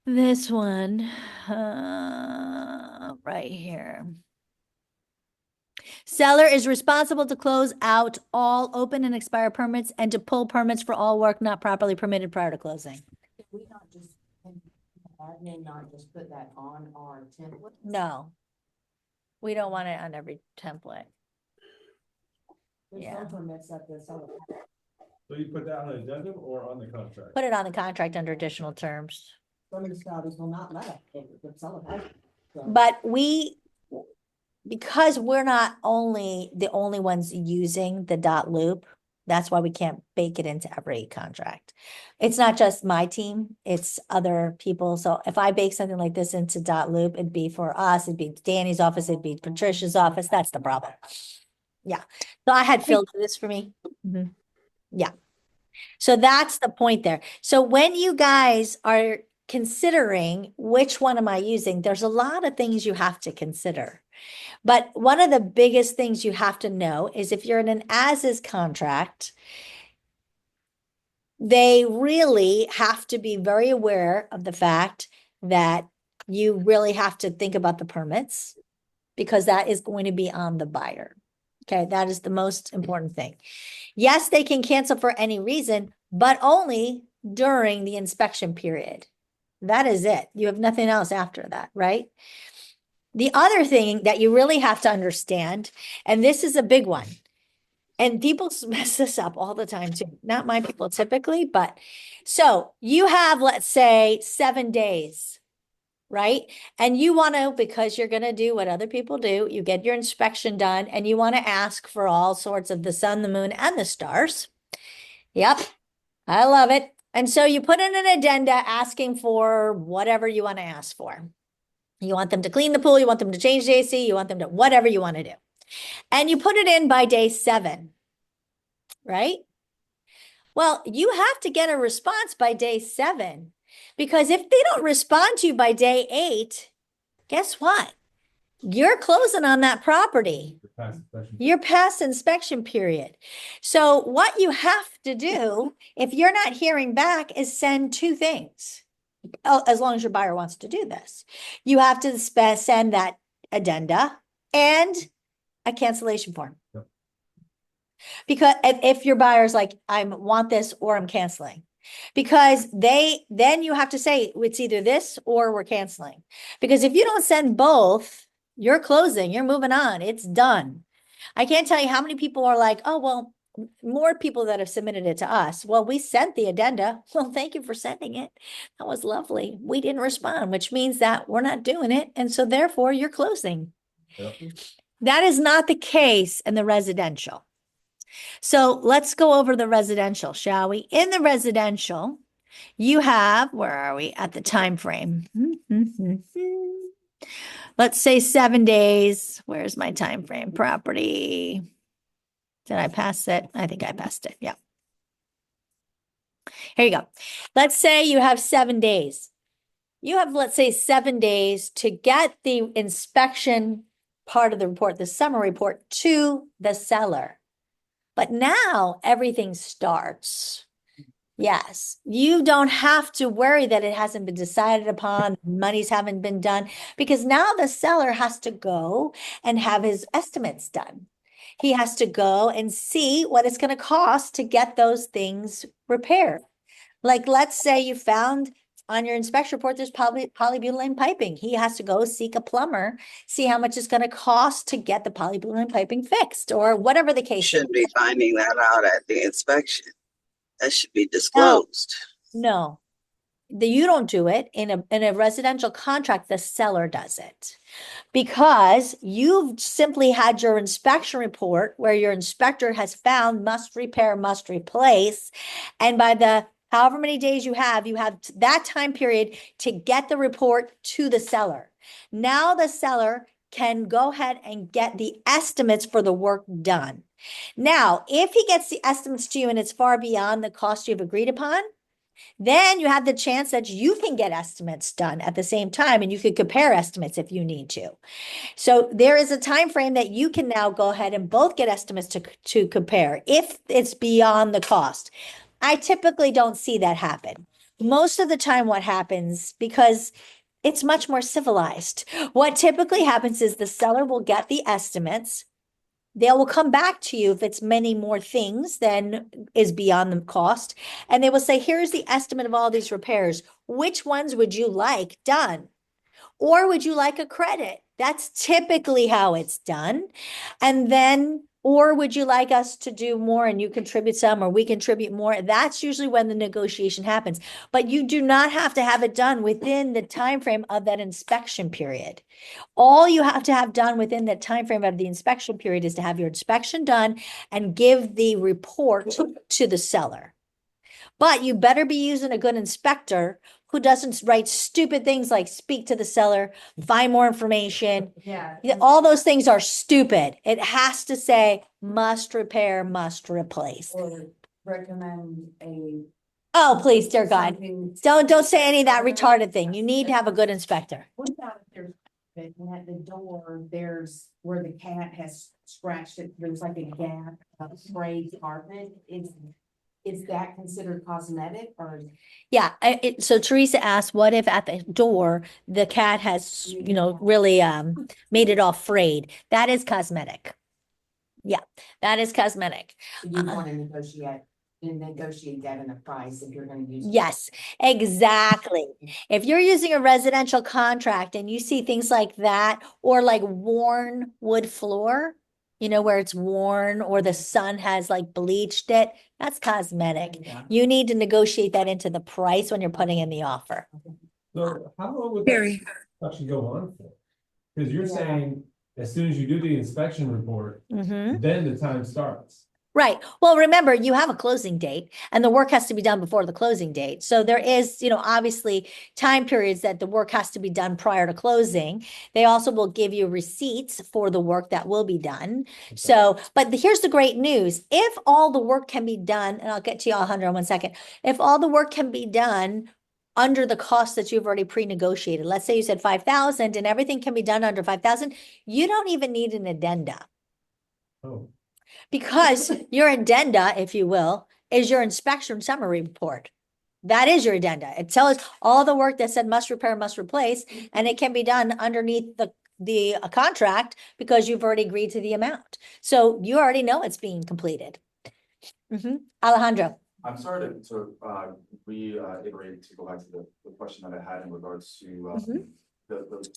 this one, right here. Seller is responsible to close out all open and expired permits and to pull permits for all work not properly permitted prior to closing. Can we not just, can admin not just put that on our template? No. We don't want it on every template. there's Yeah. some permits that the seller. So you put that on an addendum or on the contract? Put it on the contract under additional terms. Some municipalities will not let it, if the seller has it. So- But because we're not the only ones using the dot loop, that's why we can't bake it into every contract. It's not just my team, it's other people. So if I bake something like this into dot loop, it'd be for us, it'd be Danny's office, it'd be Patricia's office. That's the problem. Yeah. So I had Phil do this for me. Mhm. Yeah. So that's the point there. So when you guys are considering which one am I using, there's a lot of things you have to consider. But one of the biggest things you have to know is if you're in an as-is contract, they really have to be very aware of the fact that you really have to think about the permits because that is going to be on the buyer. Okay, that is the most important thing. Yes, they can cancel for any reason, but only during the inspection period. That is it. You have nothing else after that, right? The other thing that you really have to understand, and this is a big one, and people mess this up all the time too. Not my people typically, but so you have, let's say, 7 days, right? And you want to, because you're going to do what other people do, you get your inspection done and you want to ask for all sorts of the sun, the moon, and the stars. Yep, I love it. And so you put in an addenda asking for whatever you want to ask for. You want them to clean the pool, you want them to change the AC, you want them to whatever you want to do. And you put it in by day 7, right? Well, you have to get a response by day 7 because if they don't respond to you by day 8, guess what? You're closing on that property. The past inspection. You're past inspection period. So what you have to do, if you're not hearing back, is send 2 things. As long as your buyer wants to do this. You have to send that addenda and a cancellation form. Yep. Because if your buyer's like, I want this or I'm canceling. Because then you have to say it's either this or we're canceling. Because if you don't send both, you're closing, you're moving on, it's done. I can't tell you how many people are like, oh, well, more people that have submitted it to us. Well, we sent the addenda. Well, thank you for sending it. That was lovely. We didn't respond, which means that we're not doing it. And so therefore you're closing. Yep. That is not the case in the residential. So let's go over the residential, shall we? In the residential, you have, where are we at the time frame? Let's say 7 days. Where's my time frame? Property. Did I pass it? I think I passed it. Yeah. Here you go. Let's say you have 7 days. You have, let's say, 7 days to get the inspection part of the report, the summary report, to the seller. But now everything starts. Yes, you don't have to worry that it hasn't been decided upon, monies haven't been done, because now the seller has to go and have his estimates done. He has to go and see what it's going to cost to get those things repaired. Like, let's say you found on your inspection report, there's polybutylene piping. He has to go seek a plumber, see how much it's going to cost to get the polybutylene piping fixed, or whatever the case is. Shouldn't be finding that out at the inspection. That should be No, disclosed. no. You don't do it in a residential contract, the seller does it. Because you've simply had your inspection report where your inspector has found must repair, must replace. And by the however many days you have that time period to get the report to the seller. Now the seller can go ahead and get the estimates for the work done. Now, if he gets the estimates to you and it's far beyond the cost you've agreed upon, then you have the chance that you can get estimates done at the same time, and you could compare estimates if you need to. So there is a time frame that you can now go ahead and both get estimates to compare if it's beyond the cost. I typically don't see that happen. Most of the time what happens, because it's much more civilized, what typically happens is the seller will get the estimates. They will come back to you if it's many more things than is beyond the cost. And they will say, here's the estimate of all these repairs. Which ones would you like done? Or would you like a credit? That's typically how it's done. And then, or would you like us to do more and you contribute some, or we contribute more? That's usually when the negotiation happens. But you do not have to have it done within the time frame of that inspection period. All you have to have done within that time frame of the inspection period is to have your inspection done and give the report to the seller. But you better be using a good inspector who doesn't write stupid things like speak to the seller, find more information. Yeah. All those things are stupid. It has to say must repair, must replace. Or recommend a. Oh, please, dear God. something- Don't say any of that retarded thing. You need to have a good inspector. What about if there's, and at the door, there's where the cat has scratched it, there's like a gap, a sprayed carpet, is that considered cosmetic or? Yeah, so Teresa asked, what if at the door, the cat has, really made it all frayed? That is cosmetic. Yeah, that is cosmetic. You want to negotiate that in the price if you're gonna use. Yes, exactly. If you're using a residential contract and you see things like that, or like worn wood floor, where it's worn or the sun has like bleached it, that's cosmetic. Yeah. You need to negotiate that into the price when you're putting in the offer. So how long would Very. that actually go on for? Because you're Yeah. saying as soon as you do the inspection report, Mhm. then the time starts. Right. Well, remember, you have a closing date and the work has to be done before the closing date. So there is, obviously time periods that the work has to be done prior to closing. They also will give you receipts for the work that will be done. So, but here's the great news. If all the work can be done, and I'll get to you, Alejandro, in 1 second. If all the work can be done under the cost that you've already pre-negotiated, let's say you said 5,000 and everything can be done under 5,000, you don't even need an addenda. Oh, Because your addenda, if you will, is your inspection summary report. That is your addenda. It tells all the work that said must repair, must replace, and it can be done underneath the contract because you've already agreed to the amount. So you already know it's being completed. Alejandro. I'm sorry to reiterate, to go back to the question that I had in regards to the.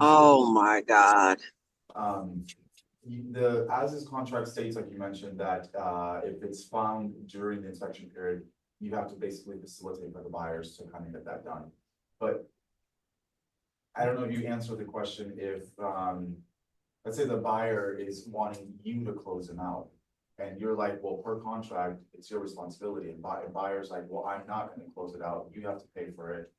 Oh, my God. The as-is contract states, like you mentioned, that if it's found during the inspection period, you have to basically facilitate for the buyers to kind of get that done. But I don't know if you answered the question if, let's say the buyer is wanting you to close them out. And you're like, well, per contract, it's your responsibility. And buyer's like, well, I'm not gonna close it out. You have to pay for it.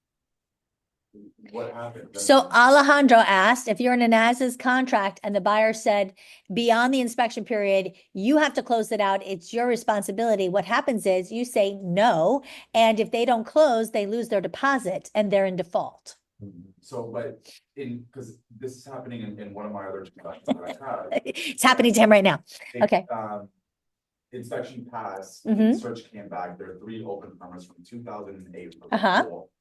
What happened? So Alejandro asked if you're in an as-is contract and the buyer said beyond the inspection period, you have to close it out. It's your responsibility. What happens is you say no. And if they don't close, they lose their deposit and they're in default. So, but because this is happening in one of my other transactions that I have. It's happening to him right now. It, Okay. inspection passed, Mhm. search came back, there are 3 open permits from 2008 for Uh-huh. the pool.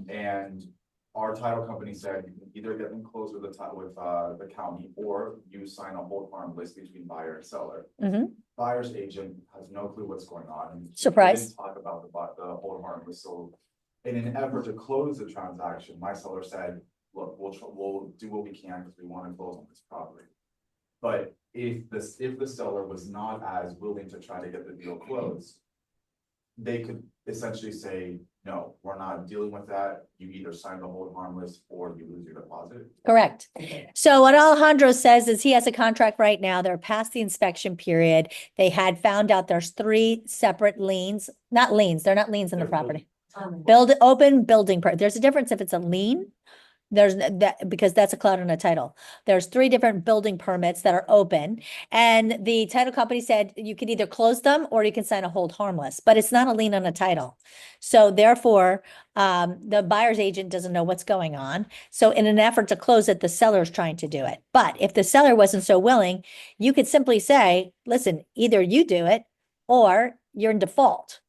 And our title company said you can either get them closed with the county, or you sign a hold harm list between buyer and seller. Mhm. Buyer's agent has no clue what's going on. And he Surprise. didn't talk about the hold harm list, so in an effort to close the transaction, my seller said, look, we'll do what we can because we want to close on this property. But if the seller was not as willing to try to get the deal closed, they could essentially say, no, we're not dealing with that. You either sign the hold harm list or you lose your deposit. Correct. So what Alejandro says is he has a contract right now. They're past the inspection period. They had found out there's 3 separate liens, not liens. They're not liens in the They're property. Open building. There's a difference if it's a lien. There's that, because that's a cloud on a title. There's 3 different building permits that are open, and the title company said you can either close them or you can sign a hold harmless, but it's not a lien on a title. So therefore, the buyer's agent doesn't know what's going on. So in an effort to close it, the seller's trying to do it. But if the seller wasn't so willing, you could simply say, listen, either you do it or you're in default.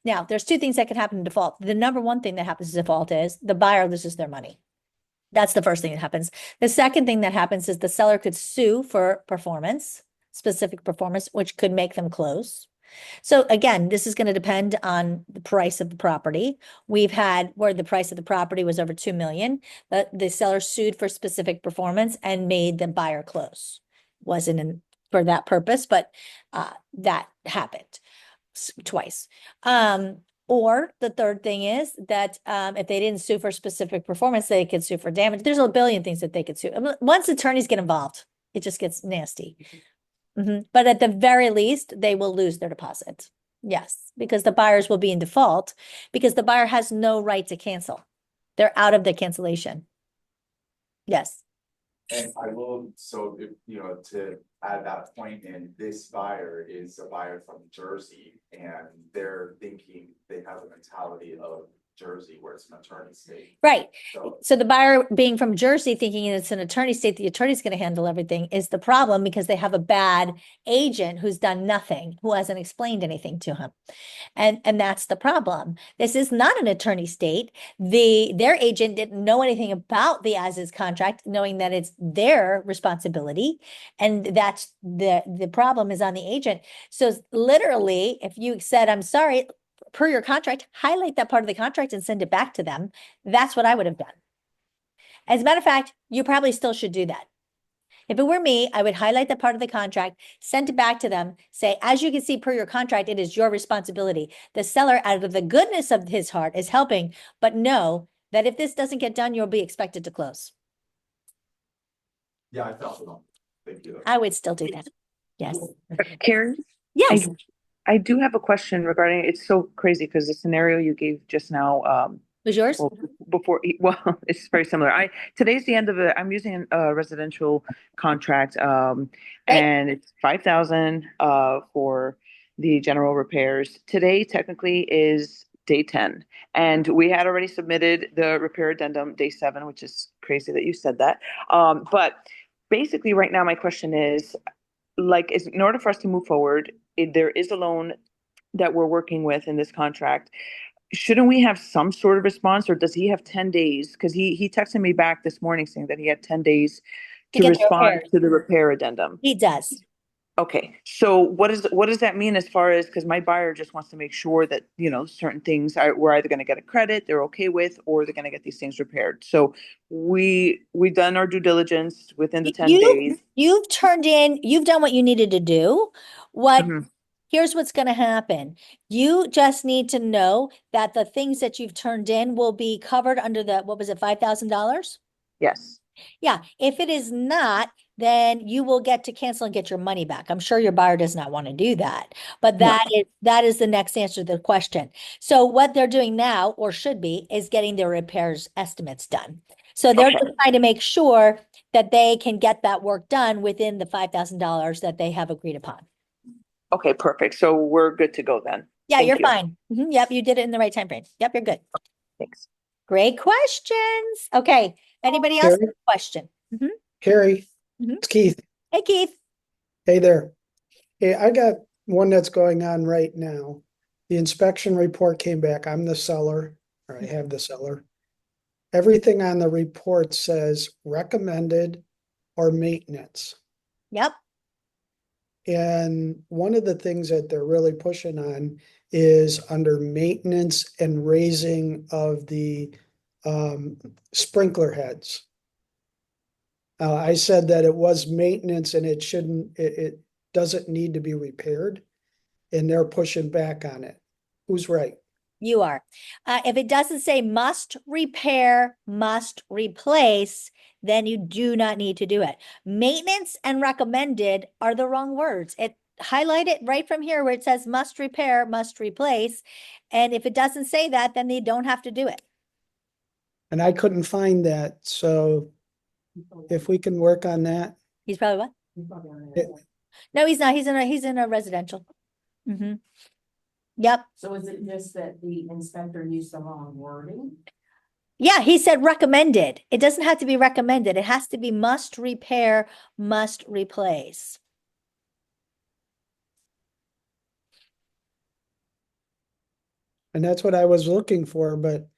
Now, there's 2 things that can happen in default. The number 1 thing that happens in default is the buyer loses their money. That's the first thing that happens. The second thing that happens is the seller could sue for performance, specific performance, which could make them close. So again, this is going to depend on the price of the property. We've had where the price of the property was over 2 million. The seller sued for specific performance and made the buyer close. Wasn't in for that purpose, but that happened twice. Or the third thing is that if they didn't sue for specific performance, they could sue for damage. There's a billion things that they could sue. Once attorneys get involved, it just gets nasty. But at the very least, they will lose their deposit. Yes, because the buyers will be in default because the buyer has no right to cancel. They're out of the cancellation. Yes. And I will, so if, to add that point in, this buyer is a buyer from Jersey, and they're thinking they have a mentality of Jersey where it's an attorney state. Right. So So the buyer being from Jersey, thinking it's an attorney state, the attorney's going to handle everything is the problem because they have a bad agent who's done nothing, who hasn't explained anything to him. And that's the problem. This is not an attorney state. Their agent didn't know anything about the as-is contract, knowing that it's their responsibility. And that's the problem is on the agent. So literally, if you said, I'm sorry, per your contract, highlight that part of the contract and send it back to them. That's what I would have done. As a matter of fact, you probably still should do that. If it were me, I would highlight that part of the contract, send it back to them, say, as you can see per your contract, it is your responsibility. The seller, out of the goodness of his heart, is helping, but know that if this doesn't get done, you'll be expected to close. yeah, I felt it on. Thank you. I would still do that. Yes. Karen, Yes. I do have a question regarding, it's so crazy because the scenario you gave just now, Was yours? well, it's very similar. Today's the end of it. I'm using a residential contract, and it's 5,000, for the general repairs. Today technically is day 10, and we had already submitted the repair addendum day 7, which is crazy that you said that. But basically right now, my question is, in order for us to move forward, there is a loan that we're working with in this contract. Shouldn't we have some sort of response, or does he have 10 days? Because he texted me back this morning saying that he had 10 days To to get the respond repairs. to the repair addendum. He does. Okay, so what does that mean as far as, because my buyer just wants to make sure that, certain things we're either going to get a credit they're okay with, or they're going to get these things repaired. So we've done our due diligence within the 10 days. You've done what you needed to do. Mhm. Here's what's going to happen. You just need to know that the things that you've turned in will be covered under what was it, $5,000? Yes. Yeah. If it is not, then you will get to cancel and get your money back. I'm sure your buyer does not want to do that, but No. that is the next answer to the question. So what they're doing now, or should be, is getting their repairs estimates done. So they're Okay. just trying to make sure that they can get that work done within the $5,000 that they have agreed upon. Okay, perfect. So we're good to go then. Yeah, Thank you're you. fine. Yep, you did it in the right time frame. Yep, you're good. Thanks. Great questions. Okay, anybody else have Carrie? a question? Carrie, Mhm. it's Keith. Hey, Keith. Hey there. Hey, I got one that's going on right now. The inspection report came back. I'm the seller, or I have the seller. Everything on the report says recommended or maintenance. Yep. And one of the things that they're really pushing on is under maintenance and raising of the sprinkler heads. I said that it was maintenance and it doesn't need to be repaired. And they're pushing back on it. Who's right? You are. If it doesn't say must repair, must replace, then you do not need to do it. Maintenance and recommended are the wrong words. Highlight it right from here where it says must repair, must replace. And if it doesn't say that, then they don't have to do it. And I couldn't find that, so if we can work on that. He's probably what? He's probably on It- there. No, he's not. He's in a residential. Mm-hmm. Yep. So is it just that the inspector used the wrong wording? Yeah, he said recommended. It doesn't have to be recommended. It has to be must repair, must replace. And that's what I was looking for, but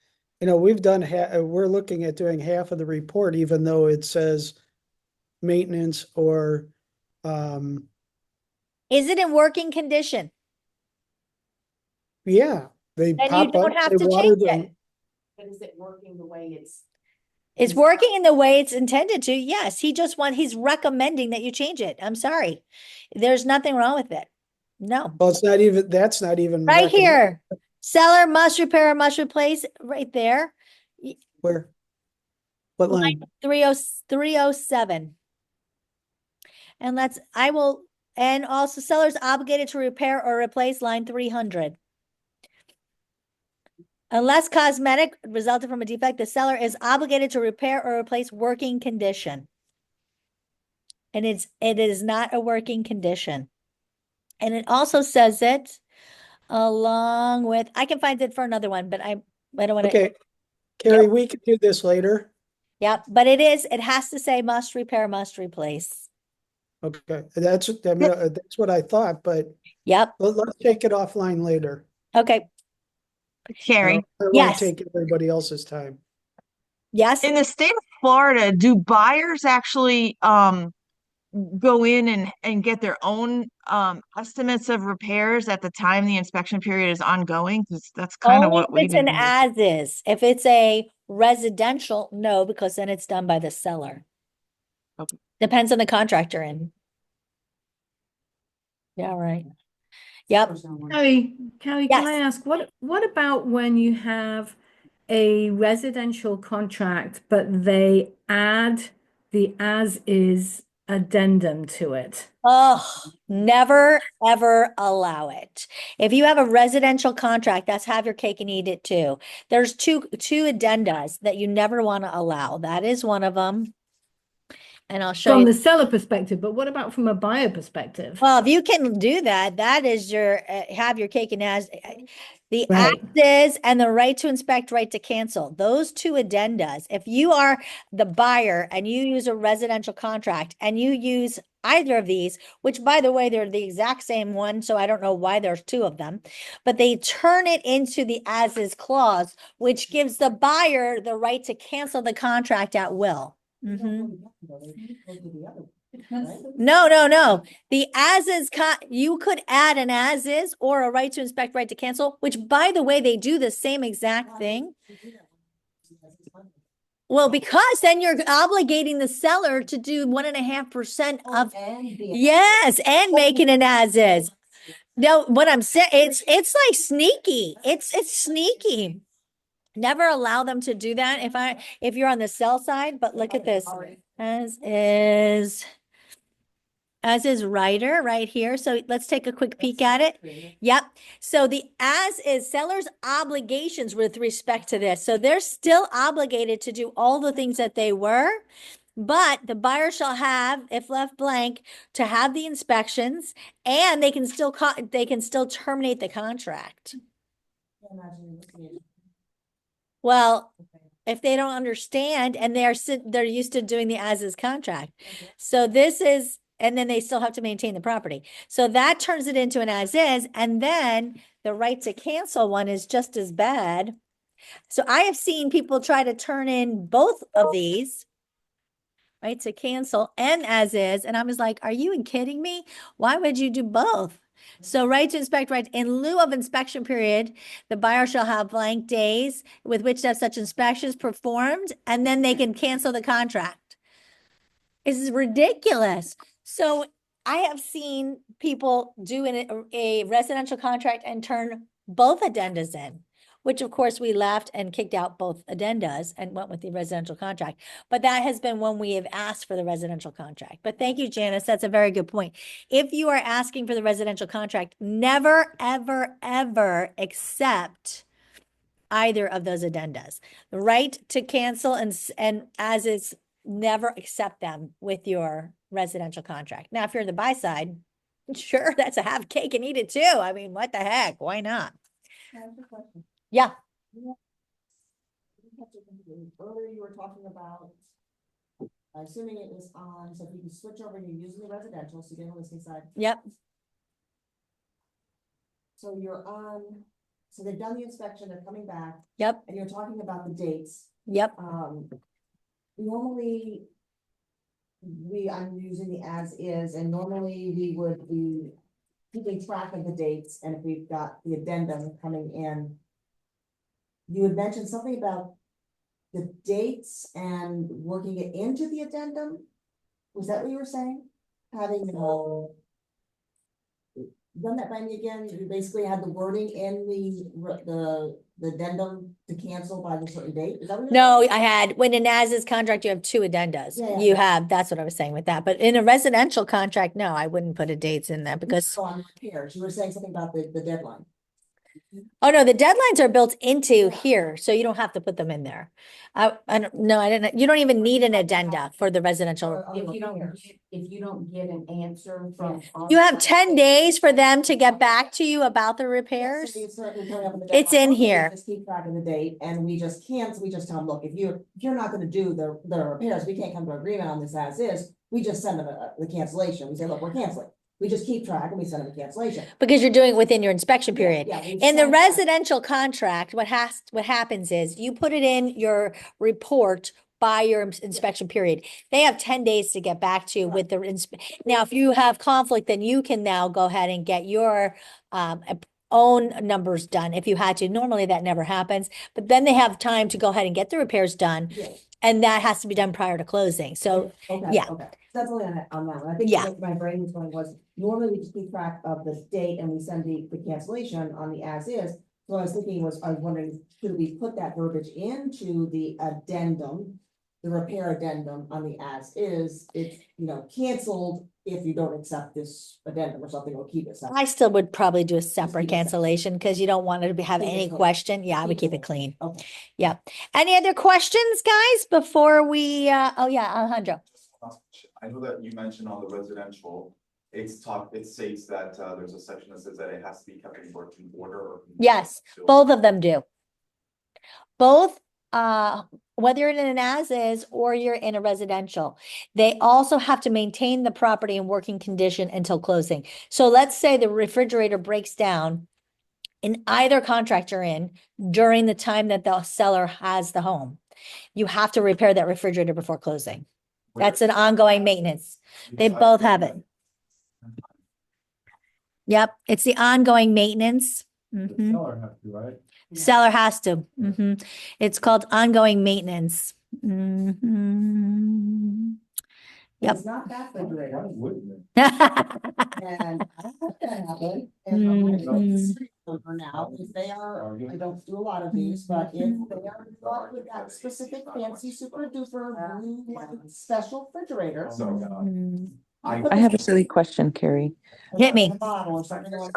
we've done we're looking at doing half of the report, even though it says maintenance or Is it in working condition? yeah, they Then you pop don't up, have they to water change them. it. But is it working the way it's? It's working in the way it's intended to. Yes, he's recommending that you change it. I'm sorry. There's nothing wrong with it. No. Well, that's not even. Right recommend- here. Seller must repair, must replace, right there. Where? What line? 307. And also sellers obligated to repair or replace line 300. Unless cosmetic resulted from a defect, the seller is obligated to repair or replace working condition. And it is not a working condition. And it also says it along with, I can find it for another one, but I don't want to. Okay, Carrie, we can do this later. Yep, but it has to say must repair, must replace. Okay, that's what I thought, but Yep, let's take it offline later. okay, Carrie, I don't Yes. want to take everybody else's time. yes. in the state of Florida, do buyers actually go in and get their own estimates of repairs at the time the inspection period is ongoing? Because that's kind of Only what if we it's do. an as is. If it's a residential, no, because then it's done by the seller. Okay. Depends on the contractor and. Yeah, right. Yep. Kelly, can I Yes. ask, what about when you have a residential contract, but they add the as-is addendum to it? Oh, never, ever allow it. If you have a residential contract, that's have your cake and eat it too. There's two addendas that you never want to allow. That is one of them. And I'll show From you. the seller perspective, but what about from a buyer perspective? Well, if you can do that, that is your, have your cake and the Right. as is and the right to inspect, right to cancel. Those two addendas, if you are the buyer and you use a residential contract and you use either of these, which by the way, they're the exact same one, so I don't know why there's two of them, but they turn it into the as is clause, which gives the buyer the right to cancel the contract at will. Mhm. No. The as is, you could add an as is or a right to inspect, right to cancel, which by the way, they do the same exact thing. Well, because then you're obligating the seller to do 1.5% of, yes, and making an as is. No, what I'm saying, it's like sneaky. It's sneaky. Never allow them to do that if you're on the sell side, but look at this. As is writer right here. So let's take a quick peek at it. Yep. So the as is seller's obligations with respect to this. So they're still obligated to do all the things that they were, but the buyer shall have, if left blank, to have the inspections, and they can still terminate the contract. Well, if they don't understand and they're used to doing the as is contract. So this is and then they still have to maintain the property. So that turns it into an as is, and then the right to cancel one is just as bad. So I have seen people try to turn in both of these, right, to cancel and as is, and I was like, are you kidding me? Why would you do both? So right to inspect, right, in lieu of inspection period, the buyer shall have blank days with which to have such inspections performed, and then they can cancel the contract. This is ridiculous. So I have seen people do a residential contract and turn both addendas in, which of course we left and kicked out both addendas and went with the residential contract. But that has been when we have asked for the residential contract. But thank you, Janice. That's a very good point. If you are asking for the residential contract, never, ever, ever accept either of those addendas. The right to cancel and as is, never accept them with your residential contract. Now, if you're the buy side, sure, that's a have cake and eat it too. I mean, what the heck? Why not? Yeah. Earlier you were talking about, assuming it was on, so if you can switch over, you're using the residential, so you're on the listing side. Yep. So you're on, so they've done the inspection, they're coming back, Yep. and you're talking about the dates. Yep. Normally, I'm using the as is, and normally we would be keeping track of the dates, and if we've got the addendum coming in. You had mentioned something about the dates and working it into the addendum? Was that what you were saying? Having, run that by me again, you basically had the wording in the addendum to cancel by the certain date, is that what you're No, saying? I had, when an as is contract, you have two addendas. Yeah, yeah. You have, that's what I was saying with that. But in a residential contract, no, I wouldn't put a dates in there because, So on repairs, you were saying something about the deadline. oh no, the deadlines are built into here, so you don't have to put them in there. I don't, no, I didn't, you don't even need an addenda for the residential. If you don't get an answer from. You have 10 days for them to get back to you about the repairs. It's in here. Just keep track of the date and we just cancel, we just tell them, look, if you're not gonna do the repairs, we can't come to an agreement on this as is. We just send them the cancellation. We say, look, we're canceling. We just keep track and we send them a cancellation. Because you're doing it within your inspection period. Yeah, we In the send that. residential contract, what happens is you put it in your report by your inspection period. They have 10 days to get back to you with the now, if you have conflict, then you can now go ahead and get your own numbers done if you had to. Normally that never happens, but then they have time to go ahead and get the repairs done. Yeah. And that has to be done prior to closing. So Okay, yeah. okay. That's only on that one. I think Yeah. what my brain was going was, normally we just keep track of the date and we send the cancellation on the as is. So I was wondering, should we put that verbiage into the addendum, the repair addendum on the as is? It's, canceled if you don't accept this addendum or something, or keep it separate. I still would probably do a separate keep it separate. cancellation because you don't want it to have Keep it any clean. question. Yeah, I would Keep keep it it clean. Okay. Yeah. Any other questions, guys, before we, oh yeah, Alejandro. I know that you mentioned on the residential, it states that there's a section that says that it has to be kept in working order or. Yes, both of them do. Both, whether you're in an as-is or you're in a residential, they also have to maintain the property in working condition until closing. So let's say the refrigerator breaks down in either contract you're in during the time that the seller has the home. You have to repair that refrigerator before closing. That's an ongoing maintenance. They both have it. Yep, it's the ongoing maintenance. The Mhm. seller has to, right? Seller has to. Mhm. It's called ongoing maintenance. Mhm. Yep. It's not that refrigerator. Why wouldn't it? And I don't want that to happen. And I'm gonna go to the street over now, if they are, I don't do a lot of these, but if they are involved with that specific fancy super duper blue light special refrigerator. So, Mm. I have a silly question, Carrie. Hit me. A bottle or something like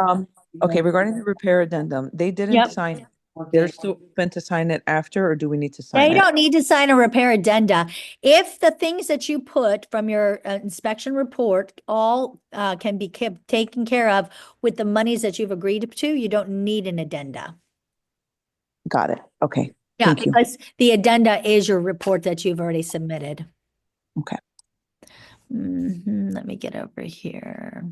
Okay, that. regarding the repair addendum, they didn't Yep. sign. They're still meant to sign it after, or do we need to sign They it? don't need to sign a repair addenda. If the things that you put from your inspection report all can be kept taken care of with the monies that you've agreed to, you don't need an addenda. Got it. Okay. Yeah, Thank you. because the addenda is your report that you've already submitted. Okay. Let me get over here.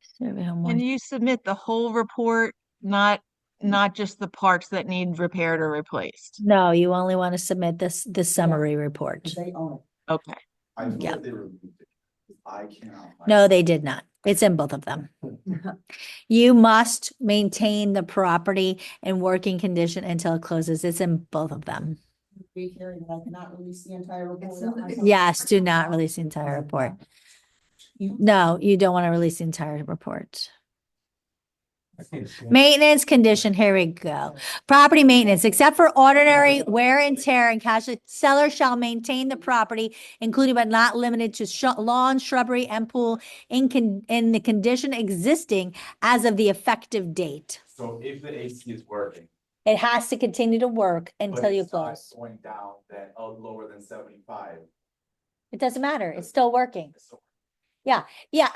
Survey home And one. you submit the whole report, not just the parts that need repaired or replaced. No, you only want to submit this summary report. They own Okay. I know Yeah. that they removed it. I cannot. find No, it. they did not. It's in both of them. You must maintain the property in working condition until it closes. It's in both of them. it. Be hearing that I cannot release the entire report. It's without in the- myself. Yes, do not release the entire report. No, you don't want to release the entire report. I can't stand- Maintenance condition, here we go. Property maintenance, except for ordinary wear and tear and casualty, seller shall maintain the property, including but not limited to lawn, shrubbery, and pool in the condition existing as of the effective date. So if the AC is working, It has to continue to work but until you it's not close. going down, then lower than 75. It doesn't matter. It's still working. So Yeah,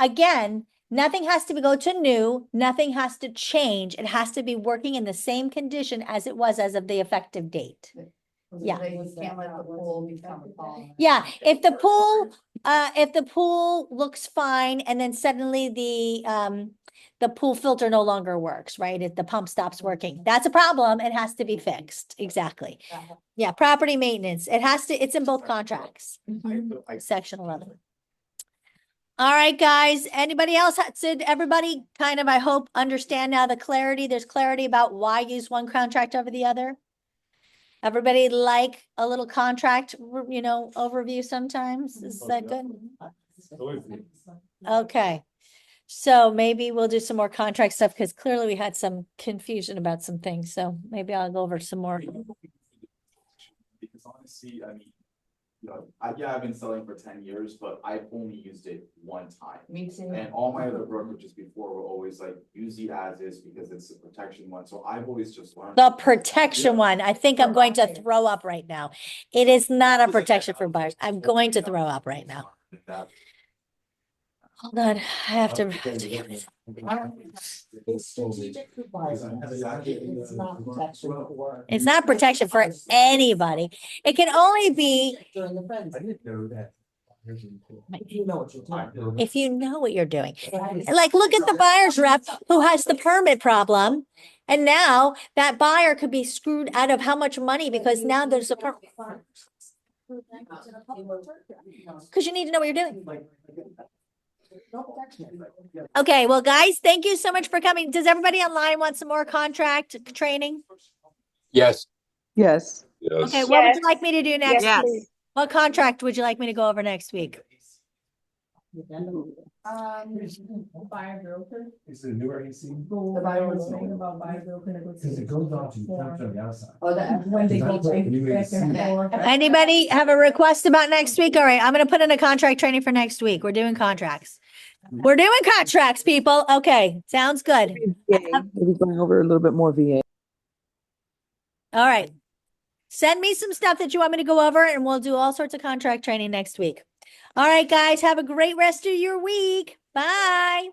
again, nothing has to go to new, nothing has to change. It has to be working in the same condition as it was as of the effective date. Yeah. They can't let the pool become a problem. Yeah, if the pool looks fine and then suddenly the pool filter no longer works, right? If the pump stops working, that's a problem. It has to be fixed. Exactly. Yeah, property maintenance. It's in both contracts. Section 11. All right, guys, anybody else? Did everybody kind of, I hope, understand now the clarity? There's clarity about why use one contract over the other? Everybody like a little contract, overview sometimes? Is that good? Okay. So maybe we'll do some more contract stuff because clearly we had some confusion about some things. So maybe I'll go over some more. Because honestly, I mean, I've been selling for 10 years, but I've only used it one time. Me too. And all my other brokerages before were always like, use the as is because it's a protection one. So I've always just learned. The protection one, I think I'm going to throw up right now. It is not a protection for buyers. I'm going to throw up right now. Hold on, I have to. It's strategic for buyers. It's not protection for. It's not protection for anybody. It can only be During the frenzy. I didn't know that. If you know what you're doing. if you know what you're doing. Like, look at the buyer's rep who has the permit problem. And now that buyer could be screwed out of how much money because now there's a permit. Because you need to know what you're doing. No protection. Okay, well, guys, thank you so much for coming. Does everybody online want some more contract training? Yes. Yes. Yes. Okay, what would you like me to do next Yes. week? What contract would you like me to go over next week? Buyer broker. Is it a newer AC? The buyer was saying about buyer broker. Because it goes on to the front of the outside. Oh, that, when they go That's like new back and AC. forth. Anybody have a request about next week? All right, I'm gonna put in a contract training for next week. We're doing contracts. We're doing contracts, people. Okay, sounds good. Maybe going over a little bit more VA. All right. Send me some stuff that you want me to go over and we'll do all sorts of contract training next week. All right, guys, have a great rest of your week. Bye.